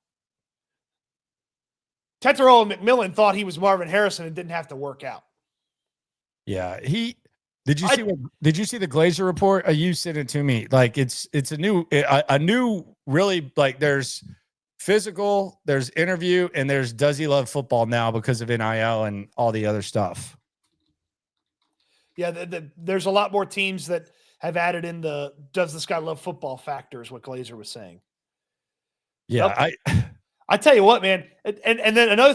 Tetero McMillan thought he was Marvin Harrison and didn't have to work out. Yeah, did you see the Glazer report? You sent it to me. Like it's a new really, like there's physical, there's interview, and there's does he love football now because of NIL and all the other stuff. Yeah, there's a lot more teams that have added in the does this guy love football factor is what Glazer was saying. Yeah, I tell you what, man. And then another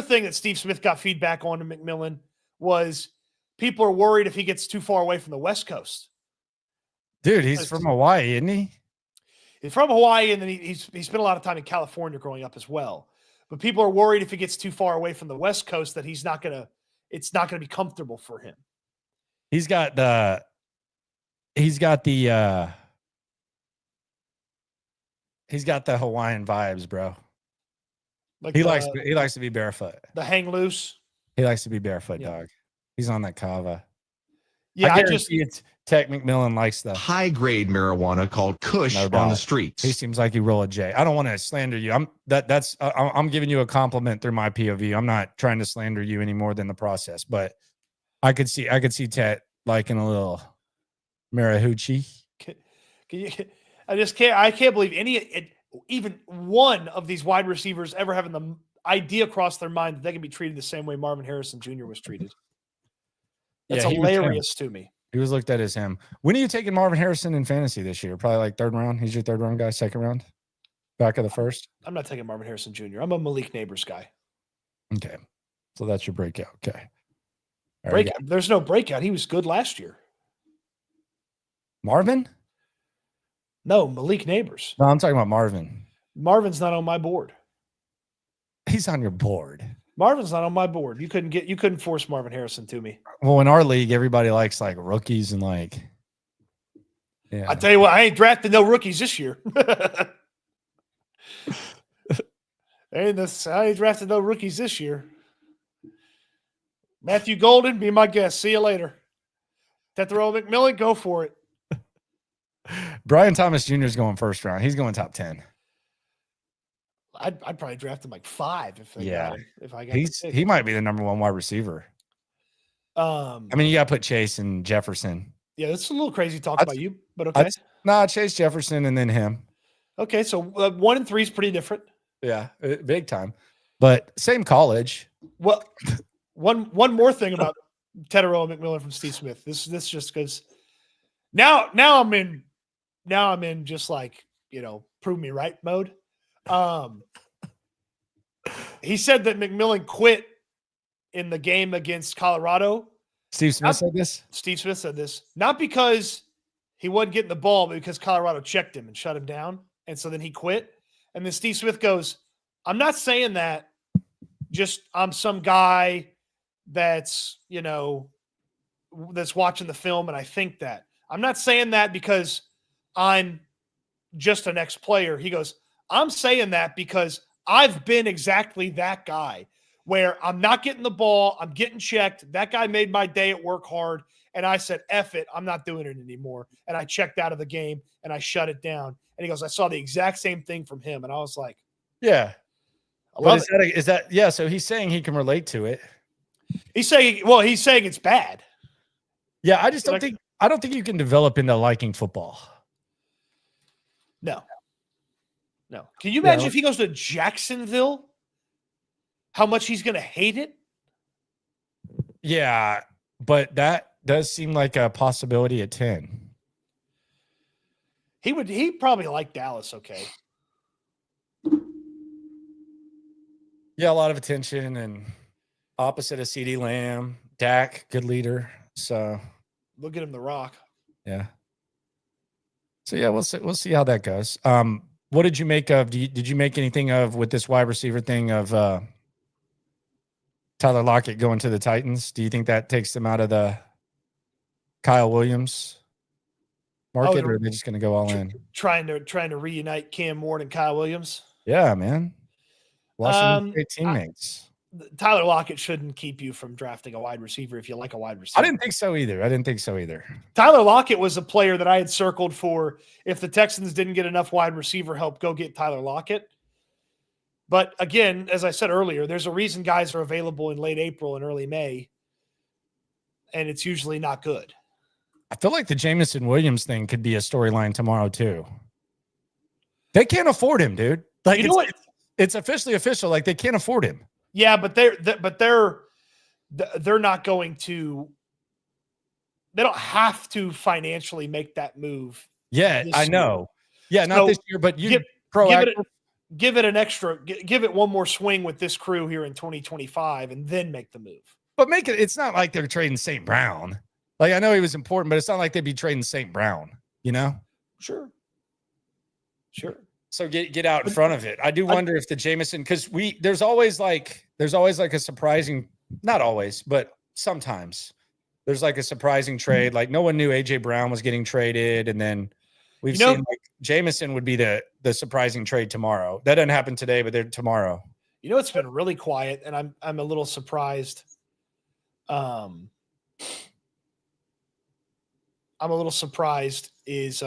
thing that Steve Smith got feedback on to McMillan was people are worried if he gets too far away from the West Coast. Dude, he's from Hawaii, isn't he? He's from Hawaii, and then he spent a lot of time in California growing up as well. But people are worried if he gets too far away from the West Coast that it's not gonna be comfortable for him. He's got the Hawaiian vibes, bro. Like he likes to be barefoot. The hang loose. He likes to be barefoot, yeah. dog. He's on that kava. Yeah, it's Tech McMillan likes the high grade marijuana called Kush on the streets. He seems like he roll a J. I don't want to slander you. I'm giving you a compliment through my POV. I'm not trying to slander you any more than the process, but I could see Tet liking a little Marahoochie. I can't believe even one of these wide receivers ever having the idea cross their mind that they can be treated the same way Marvin Harrison Jr. was treated. That's hilarious to me. He was looked at as him. When are you taking Marvin Harrison in fantasy this year? Probably like 3rd round. He's your 3rd round guy, 2nd round, back of the 1st. I'm not taking Marvin Harrison Jr. I'm a Malik Neighbors guy. Okay, so that's your breakout. Okay, breakout. There's no breakout. He was good last year. Marvin? No, Malik Neighbors. No, I'm talking about Marvin. Marvin's not on my board. He's on your board. Marvin's not on my board. You couldn't force Marvin Harrison to me. Well, in our league, everybody likes like rookies and like. Yeah. I tell you what, I ain't drafted no rookies this year. I ain't drafted no rookies this year. Matthew Golden, be my guest. See you later. Tetero McMillan, go for it. Brian Thomas Jr. is going 1st round. He's going top 10. I'd probably draft him like 5 if they got him. If I got he might be the number 1 wide receiver. I mean, you got to put Chase and Jefferson. Yeah, that's a little crazy talk about you, but okay. Chase, Jefferson, and then him. Okay, so 1 and 3 is pretty different. Yeah, big time. But same college. Well, one more thing about Tedero and McMillan from Steve Smith. This just because now I'm in just like, prove me right mode. He said that McMillan quit in the game against Colorado. Steve Smith said this? Steve Smith said this. Not because he wasn't getting the ball, but because Colorado checked him and shut him down. And so then he quit. And then Steve Smith goes, I'm not saying that just I'm some guy that's, that's watching the film and I think that. I'm not saying that because I'm just an ex-player. He goes, I'm saying that because I've been exactly that guy where I'm not getting the ball, I'm getting checked. That guy made my day at work hard, and I said, F it, I'm not doing it anymore. And I checked out of the game, and I shut it down. And he goes, I saw the exact same thing from him. And I was like, yeah. I love it. So he's saying he can relate to it. He's saying it's bad. Yeah, I don't think you can develop into liking football. No. Can you imagine if he goes to Jacksonville, how much he's going to hate it? Yeah, but that does seem like a possibility at 10. He probably like Dallas, okay. Yeah, a lot of attention and opposite of CeeDee Lamb, Dak, good leader. So look at him, the Rock. Yeah. So yeah, we'll see how that goes. What did you make of? Did you make anything of with this wide receiver thing of Tyler Lockett going to the Titans? Do you think that takes them out of the Kyle Williams market, or are they just going to go all in? Trying to reunite Cam Ward and Kyle Williams. Yeah, man. Washington State teammates. Tyler Lockett shouldn't keep you from drafting a wide receiver if you like a wide receiver. I didn't think so either. Tyler Lockett was a player that I had circled for if the Texans didn't get enough wide receiver help, go get Tyler Lockett. But again, as I said earlier, there's a reason guys are available in late April and early May, and it's usually not good. I feel like the Jameson Williams thing could be a storyline tomorrow too. They can't afford him, dude. Like, you know what? It's officially official. Like, they can't afford him. Yeah, but they're not going to. They don't have to financially make that move. Yeah, I know. Yeah, not this year, but you give it an extra. Give it one more swing with this crew here in 2025, and then make the move. But make it. It's not like they're trading St. Brown. Like, I know he was important, but it's not like they'd be trading St. Brown. You know? Sure. So get out in front of it. I do wonder if the Jameson, because there's always like a surprising, not always, but sometimes there's like a surprising trade. Like, no one knew AJ Brown was getting traded, and then we've seen like Jameson would be the surprising trade tomorrow. That doesn't happen today, but they're tomorrow. You know, it's been really quiet, and I'm a little surprised. I'm a little surprised is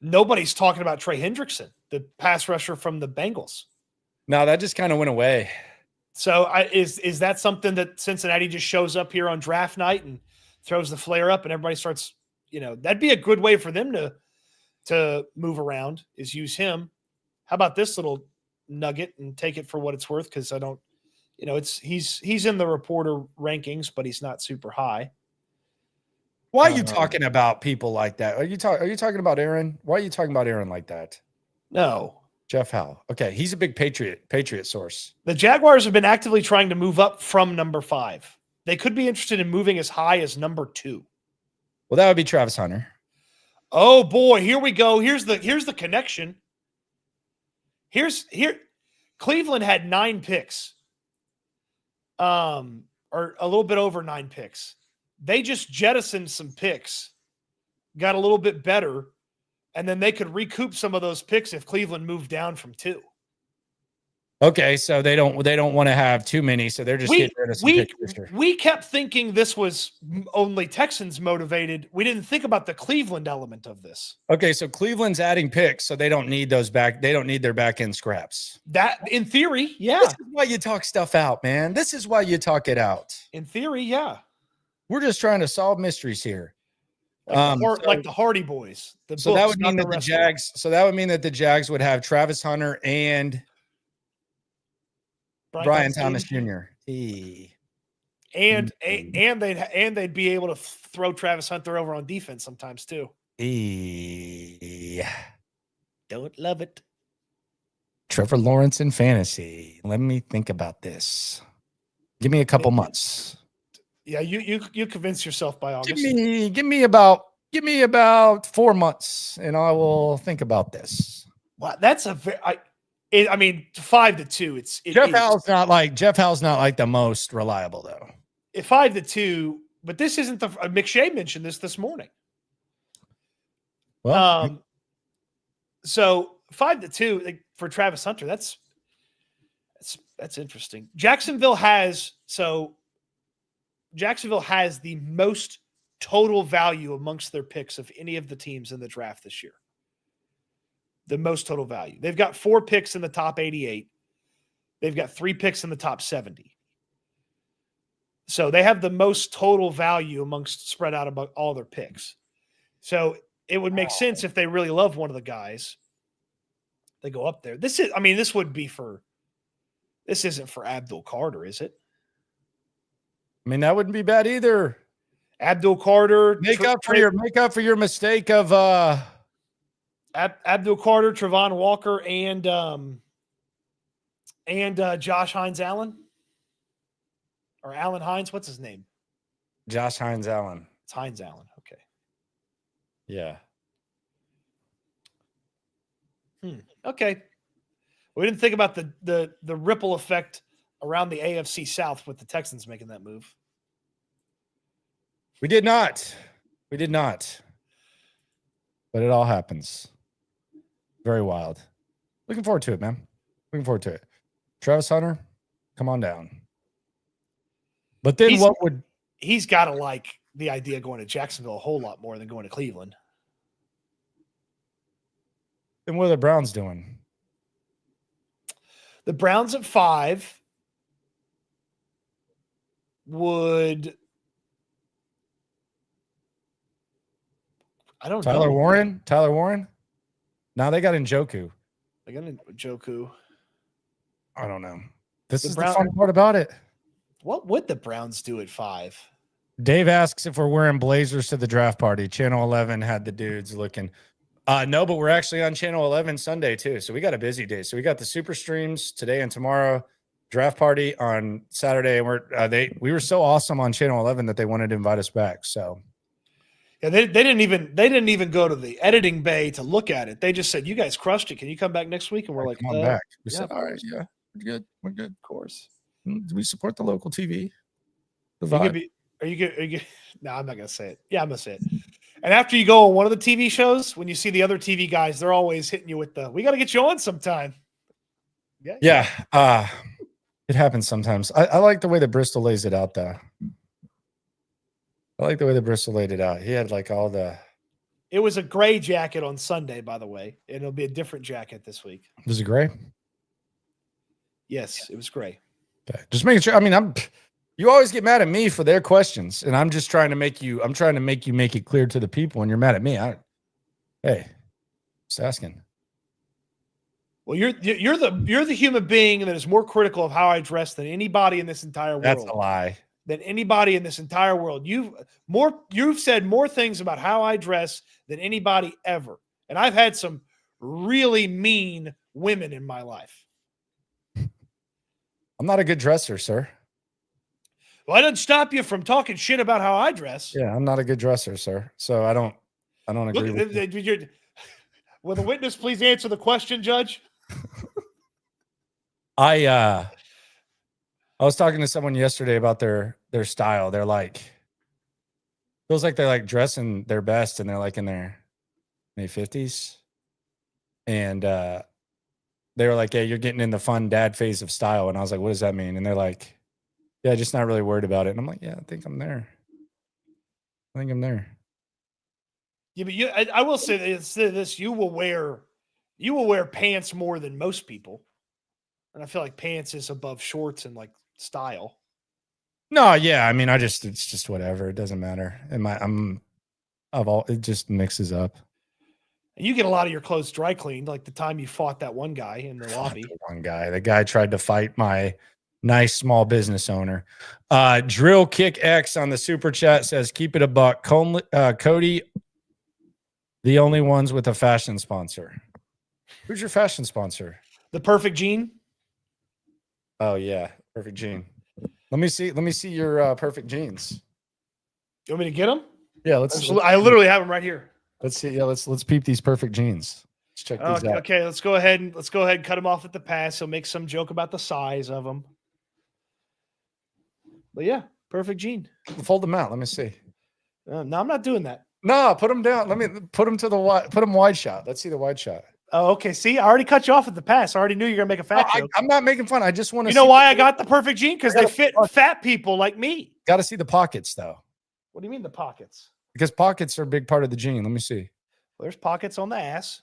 nobody's talking about Trey Hendrickson, the pass rusher from the Bengals. No, that just kind of went away. So is that something that Cincinnati just shows up here on draft night and throws the flare up and everybody starts, that'd be a good way for them to move around, is use him. How about this little nugget and take it for what it's worth? Cause I don't, he's in the reporter rankings, but he's not super high. Why are you talking about people like that? Are you talking about Aaron? Why are you talking about Aaron like that? No. Jeff Howe. Okay, he's a big Patriot source. The Jaguars have been actively trying to move up from number 5. They could be interested in moving as high as number 2. Well, that would be Travis Hunter. Oh boy, here we go. Here's the connection. Cleveland had 9 picks. Or a little bit over 9 picks. They just jettisoned some picks, got a little bit better, and then they could recoup some of those picks if Cleveland moved down from 2. Okay, so they don't want to have too many, so they're just getting rid of some picks. We kept thinking this was only Texans motivated. We didn't think about the Cleveland element of this. Okay, so Cleveland's adding picks, so they don't need those back. They don't need their back end scraps. That, in theory, yeah. This is why you talk stuff out, man. This is why you talk it out. In theory, yeah. We're just trying to solve mysteries here. Like the Hardy Boys. So that would mean that the Jags. So that would mean that the Jags would have Travis Hunter and Brian Thomas Jr. And they'd be able to throw Travis Hunter over on defense sometimes too. Don't love it. Trevor Lawrence in fantasy. Let me think about this. Give me a couple months. Yeah, you convince yourself by August. Give me about 4 months, and I will think about this. Wow, that's a very. I mean, 5-2. Jeff Howe's not like the most reliable though. 5-2, but this isn't the McShay mentioned this morning. Well, so 5-2 for Travis Hunter. That's interesting. Jacksonville has the most total value amongst their picks of any of the teams in the draft this year. The most total value. They've got 4 picks in the top 88. They've got 3 picks in the top 70. So they have the most total value amongst spread out about all their picks. So it would make sense if they really love one of the guys, they go up there. This isn't for Abdul Carter, is it? I mean, that wouldn't be bad either. Abdul Carter. Make up for your mistake of Abdul Carter, Trevon Walker, and Josh Hines Allen. Or Allen Hines. What's his name? Josh Hines Allen. It's Hines Allen. Okay. Yeah. Okay. We didn't think about the ripple effect around the AFC South with the Texans making that move. We did not. But it all happens. Very wild. Looking forward to it, man. Looking forward to it. Travis Hunter, come on down. But then he's got to like the idea of going to Jacksonville a whole lot more than going to Cleveland. Then what are the Browns doing? The Browns at 5 would. I don't know. Tyler Warren? Now they got Njoku. They got Njoku. I don't know. This is the fun part about it. What would the Browns do at 5? Dave asks if we're wearing blazers to the draft party. Channel 11 had the dudes looking. No, but we're actually on Channel 11 Sunday too. So we got a busy day. So we got the super streams today and tomorrow, draft party on Saturday. And we were so awesome on Channel 11 that they wanted to invite us back. So yeah, they didn't even go to the editing bay to look at it. They just said, "You guys crushed it. Can you come back next week?" And we're like, "Come on back." We yeah, said, "All right, yeah, we're good, of course." We support the local TV. Are you good? No, I'm not gonna say it. Yeah, I'm gonna say it. And after you go on one of the TV shows, when you see the other TV guys, they're always hitting you with "We got to get you on sometime." Yeah. It happens sometimes. I like the way that Bristol lays it out, though. I like the way that Bristol laid it out. He had like all the. It was a gray jacket on Sunday, by the way. And it'll be a different jacket this week. Was it gray? Yes, it was gray. Okay. Just making sure. I mean, you always get mad at me for their questions, and I'm just trying to make you make it clear to the people when you're mad at me. Hey, just asking. Well, you're the human being that is more critical of how I dress than anybody in this entire world. That's a lie. Than anybody in this entire world. You've said more things about how I dress than anybody ever. And I've had some really mean women in my life. I'm not a good dresser, sir. Well, I didn't stop you from talking shit about how I dress. Yeah, I'm not a good dresser, sir. So I don't agree with you. Will the witness please answer the question, Judge? I was talking to someone yesterday about their style. They're like, feels like they're like dressing their best and they're like in their 50s. And they were like, "Hey, you're getting in the fun dad phase of style," and I was like, "What does that mean?" And they're like, "Yeah, just not really worried about it." And I'm like, "Yeah, I think I'm there. I think I'm there." Yeah, but I will say this: you will wear pants more than most people, and I feel like pants is above shorts in like style. No, yeah, I mean, it's just whatever. It doesn't matter. It just mixes up. And you get a lot of your clothes dry cleaned, like the time you fought that one guy in the lobby. The guy tried to fight my nice small business owner. Drill Kick X on the super chat says, "Keep it a buck." Cody, the only ones with a fashion sponsor. Who's your fashion sponsor? The Perfect Jean. Oh yeah, Perfect Jean. Let me see your perfect jeans. You want me to get them? Yeah, I literally have them right here. Let's see. Yeah, let's peep these perfect jeans. Let's check these out. Okay, let's go ahead and cut them off at the pass. He'll make some joke about the size of them. But yeah, Perfect Jean. Fold them out. Let me see. No, I'm not doing that. No, put them down. Let me put them to the wide. Put them wide shot. Let's see the wide shot. Oh, okay. See, I already cut you off at the pass. I already knew you were gonna make a fat joke. I'm not making fun. I just want to. You know why I got the Perfect Jean? Because they fit fat people like me. Got to see the pockets though. What do you mean the pockets? Because pockets are a big part of the jean. Let me see. Well, there's pockets on the ass.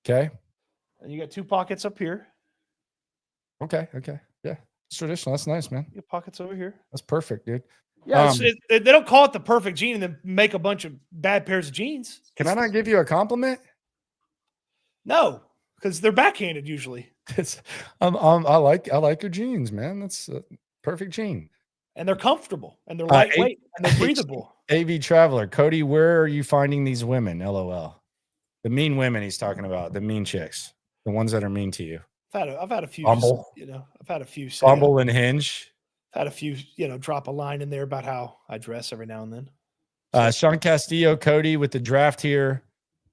Okay. And you got 2 pockets up here. Okay. Yeah. It's traditional. That's nice, man. You got pockets over here. That's perfect, dude. Yeah, they don't call it the Perfect Jean and then make a bunch of bad pairs of jeans. Can I not give you a compliment? No, because they're backhanded usually. I like your jeans, man. That's a perfect jean. And they're comfortable and they're lightweight and they're breathable. AV Traveler, Cody, where are you finding these women? LOL. The mean women he's talking about, the mean chicks, the ones that are mean to you. I've had a few. Bumble. I've had a few. Bumble and Hinge. I've had a few. Drop a line in there about how I dress every now and then. Sean Castillo, Cody, with the draft here.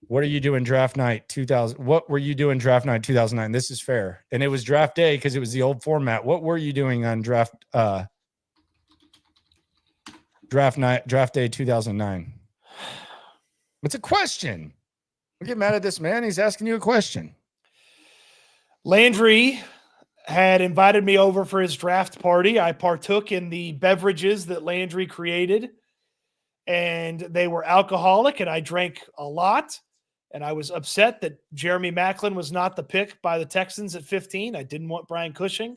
What are you doing draft night 2000? What were you doing draft night 2009? This is fair. And it was draft day because it was the old format. What were you doing on draft day 2009? It's a question. Don't get mad at this man. He's asking you a question. Landry had invited me over for his draft party. I partook in the beverages that Landry created, and they were alcoholic, and I drank a lot. And I was upset that Jeremy Maclin was not the pick by the Texans at 15. I didn't want Brian Cushing.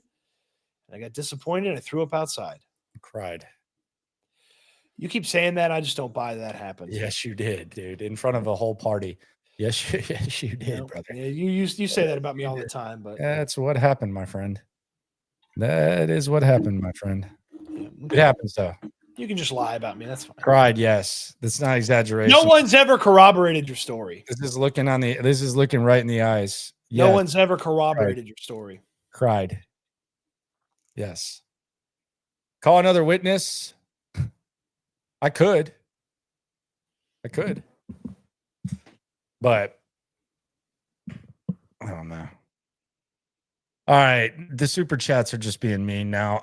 I got disappointed. I threw up outside. I cried. You keep saying that. I just don't buy that happened. Yes, you did, dude. In front of a whole party. Yes, you did, brother. Yeah, you say that about me all the time, but that's what happened, my friend. That is what happened, my friend. Yeah, okay. It happens, though. You can just lie about me. That's fine. Cried, yes. That's not exaggeration. No one's ever corroborated your story. This is looking right in the eyes. No one's ever corroborated your story. Cried. Yes. Call another witness. I could. But I don't know. All right. The super chats are just being mean now.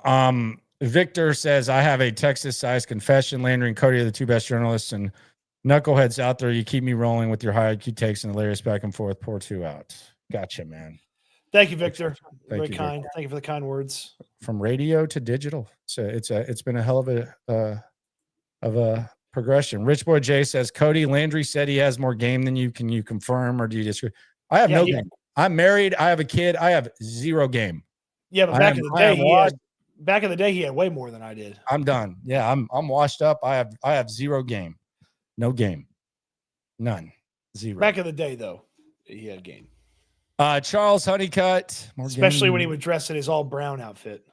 Victor says, I have a Texas-sized confession. Landry and Cody are the 2 best journalists and knuckleheads out there. You keep me rolling with your high IQ takes and hilarious back and forth. Pour 2 out. Gotcha, man. Thank you, Victor. Thank Very you, kind. Victor. Thank you for the kind words. From radio to digital. So it's been a hell of a progression. Rich Boy J says, Cody, Landry said he has more game than you. Can you confirm or do you disagree? I have no game. I'm married. I have a kid. I have 0 game. Yeah, but back in the day, he had way more than I did. I'm done. Yeah, I'm washed up. I have 0 game. No game. None. 0. Back in the day, though, he had game. Charles Honeycutt. Especially when he would dress in his all brown outfit.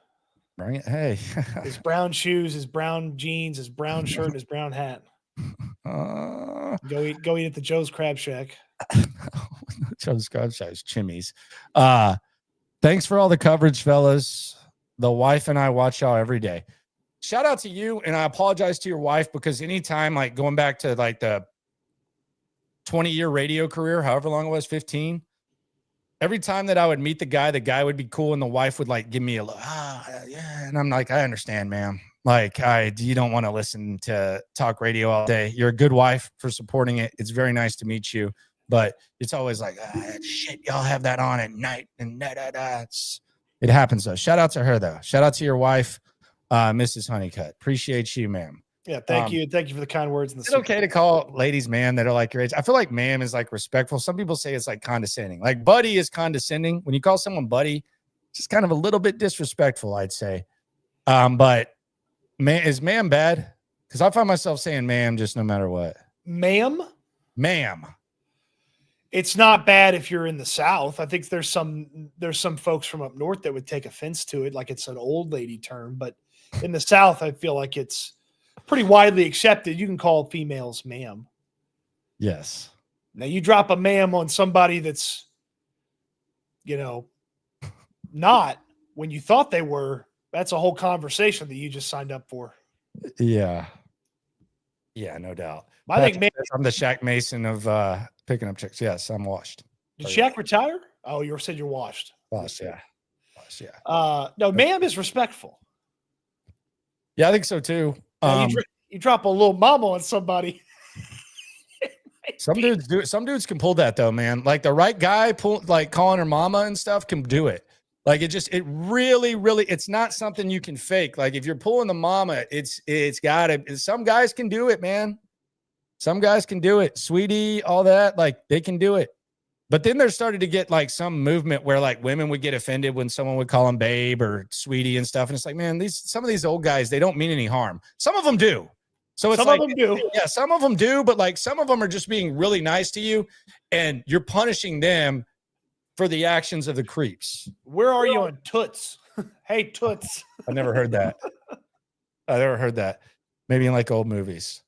Bring it. Hey. His brown shoes, his brown jeans, his brown shirt, and his brown hat. Go eat at the Joe's Crab Shack. Joe's Crab Shack's Chimneys. Thanks for all the coverage, fellas. The wife and I watch y'all every day. Shout out to you, and I apologize to your wife because anytime, like going back to like the 20-year radio career, however long it was, 15, every time that I would meet the guy would be cool, and the wife would like give me a yeah, and I'm like, I understand, ma'am. Like, you don't want to listen to talk radio all day. You're a good wife for supporting it. It's very nice to meet you. but it's always like, shit, y'all have that on at night. And it happens though. Shout out to her though. Shout out to your wife, Mrs. Honeycutt. Appreciate you, ma'am. Yeah, thank you. Thank you for the kind words. Is it okay to call ladies ma'am that are like your age? I feel like ma'am is like respectful. Some people say it's like condescending. Like buddy is condescending. When you call someone buddy, it's just kind of a little bit disrespectful, I'd say. But is ma'am bad? Because I find myself saying ma'am just no matter what. Ma'am? Ma'am. It's not bad if you're in the South. I think there's some folks from up north that would take offense to it, like it's an old lady term. But in the South, I feel like it's pretty widely accepted. You can call females ma'am. Yes. Now you drop a ma'am on somebody that's, not when you thought they were. That's a whole conversation that you just signed up for. Yeah. Yeah, no doubt. I think I'm the Shaq Mason of picking up chicks. Yes, I'm washed. Did Shaq retire? Oh, you said you're washed. Washed, yeah. Washed, yeah. No, ma'am is respectful. Yeah, I think so too. You drop a little mama on somebody. Some dudes can pull that though, man. Like the right guy calling her mama and stuff can do it. Like it really, it's not something you can fake. Like if you're pulling the mama, it's gotta, some guys can do it, man. Some guys can do it. Sweetie, all that, like they can do it. But then there started to get like some movement where like women would get offended when someone would call them babe or sweetie and stuff. And it's like, man, some of these old guys, they don't mean any harm. Some of them do. So it's some of them do. Yeah, some of them do, but like some of them are just being really nice to you and you're punishing them for the actions of the creeps. Where are you on Toots? Hey, Toots. I never heard that. Maybe in like old movies.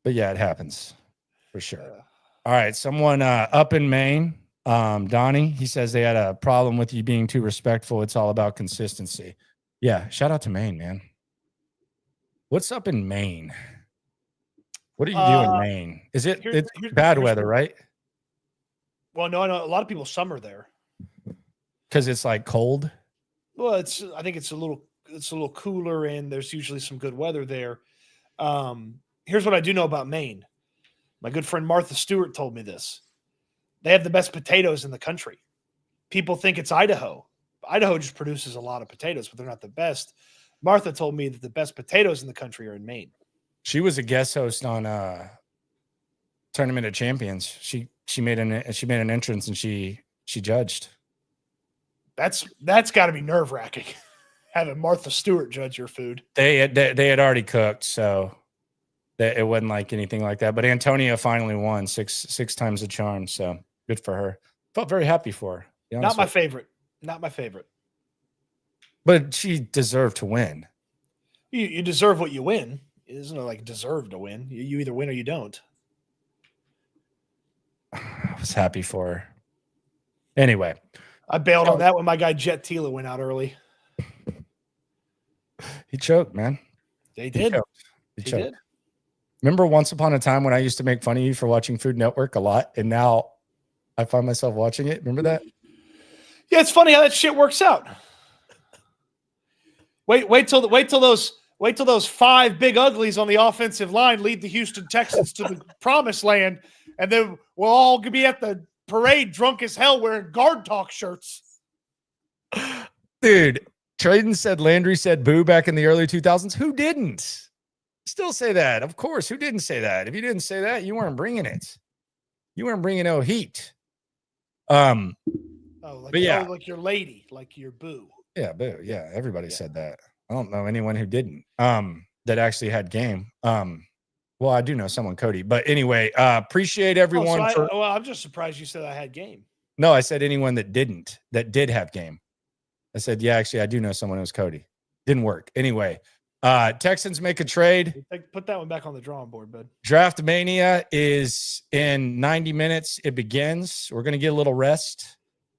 But yeah, it happens for sure. All right. Someone up in Maine, Donnie, he says they had a problem with you being too respectful. It's all about consistency. Yeah. Shout out to Maine, man. What's up in Maine? What do you do in Maine? Is it it's bad weather, right? Well, no, a lot of people summer there. Because it's like cold. Well, I think it's a little cooler and there's usually some good weather there. Here's what I do know about Maine. My good friend Martha Stewart told me this. They have the best potatoes in the country. People think it's Idaho. Idaho just produces a lot of potatoes, but they're not the best. Martha told me that the best potatoes in the country are in Maine. She was a guest host on Tournament of Champions. She made an entrance and she judged. That's got to be nerve-wracking. Having Martha Stewart judge your food. They had already cooked, so it wasn't like anything like that. But Antonia finally won six times the charm, so good for her. Felt very happy for her. Not my favorite. Not my favorite. But she deserved to win. You deserve what you win. It isn't like deserve to win. You either win or you don't. I was happy for her. Anyway. I bailed on that when my guy Jet Tila went out early. He choked, man. He did. He choked. Remember once upon a time when I used to make fun of you for watching Food Network a lot, and now I find myself watching it. Remember that? Yeah, it's funny how that shit works out. Wait till those five big uglies on the offensive line lead the Houston Texans to the promised land, and then we'll all be at the parade drunk as hell wearing guard talk shirts. Dude, Traden said Landry said boo back in the early 2000s. Who didn't? Still say that. Of course. Who didn't say that? If you didn't say that, you weren't bringing it. You weren't bringing no heat. Like your lady, like your boo. Yeah, boo. Yeah, everybody said that. I don't know anyone who didn't. That actually had game. Well, I do know someone, Cody. But anyway, appreciate everyone. I'm just surprised you said I had game. No, I said anyone that did have game. I said, yeah, actually, I do know someone who was Cody. Didn't work. Anyway, Texans make a trade. Put that one back on the drawing board, bud. DraftMania is in 90 minutes. It begins. We're going to get a little rest.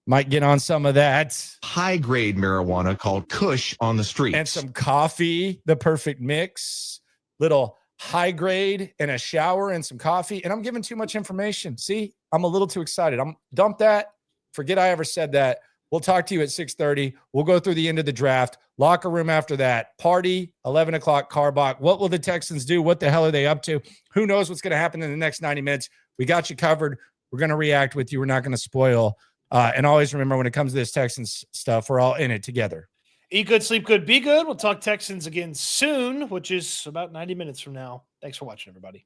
Might get on some of that high-grade marijuana called Kush on the streets. And some coffee, the perfect mix. Little high grade and a shower and some coffee. And I'm giving too much information. See, I'm a little too excited. Dump that. Forget I ever said that. We'll talk to you at 6:30. We'll go through the end of the draft. Locker room after that. Party, 11 o'clock, Karbach. What will the Texans do? What the hell are they up to? Who knows what's going to happen in the next 90 minutes? We got you covered. We're going to react with you. We're not going to spoil. And always remember, when it comes to this Texans stuff, we're all in it together. Eat good, sleep good, be good. We'll talk Texans again soon, which is about 90 minutes from now. Thanks for watching, everybody.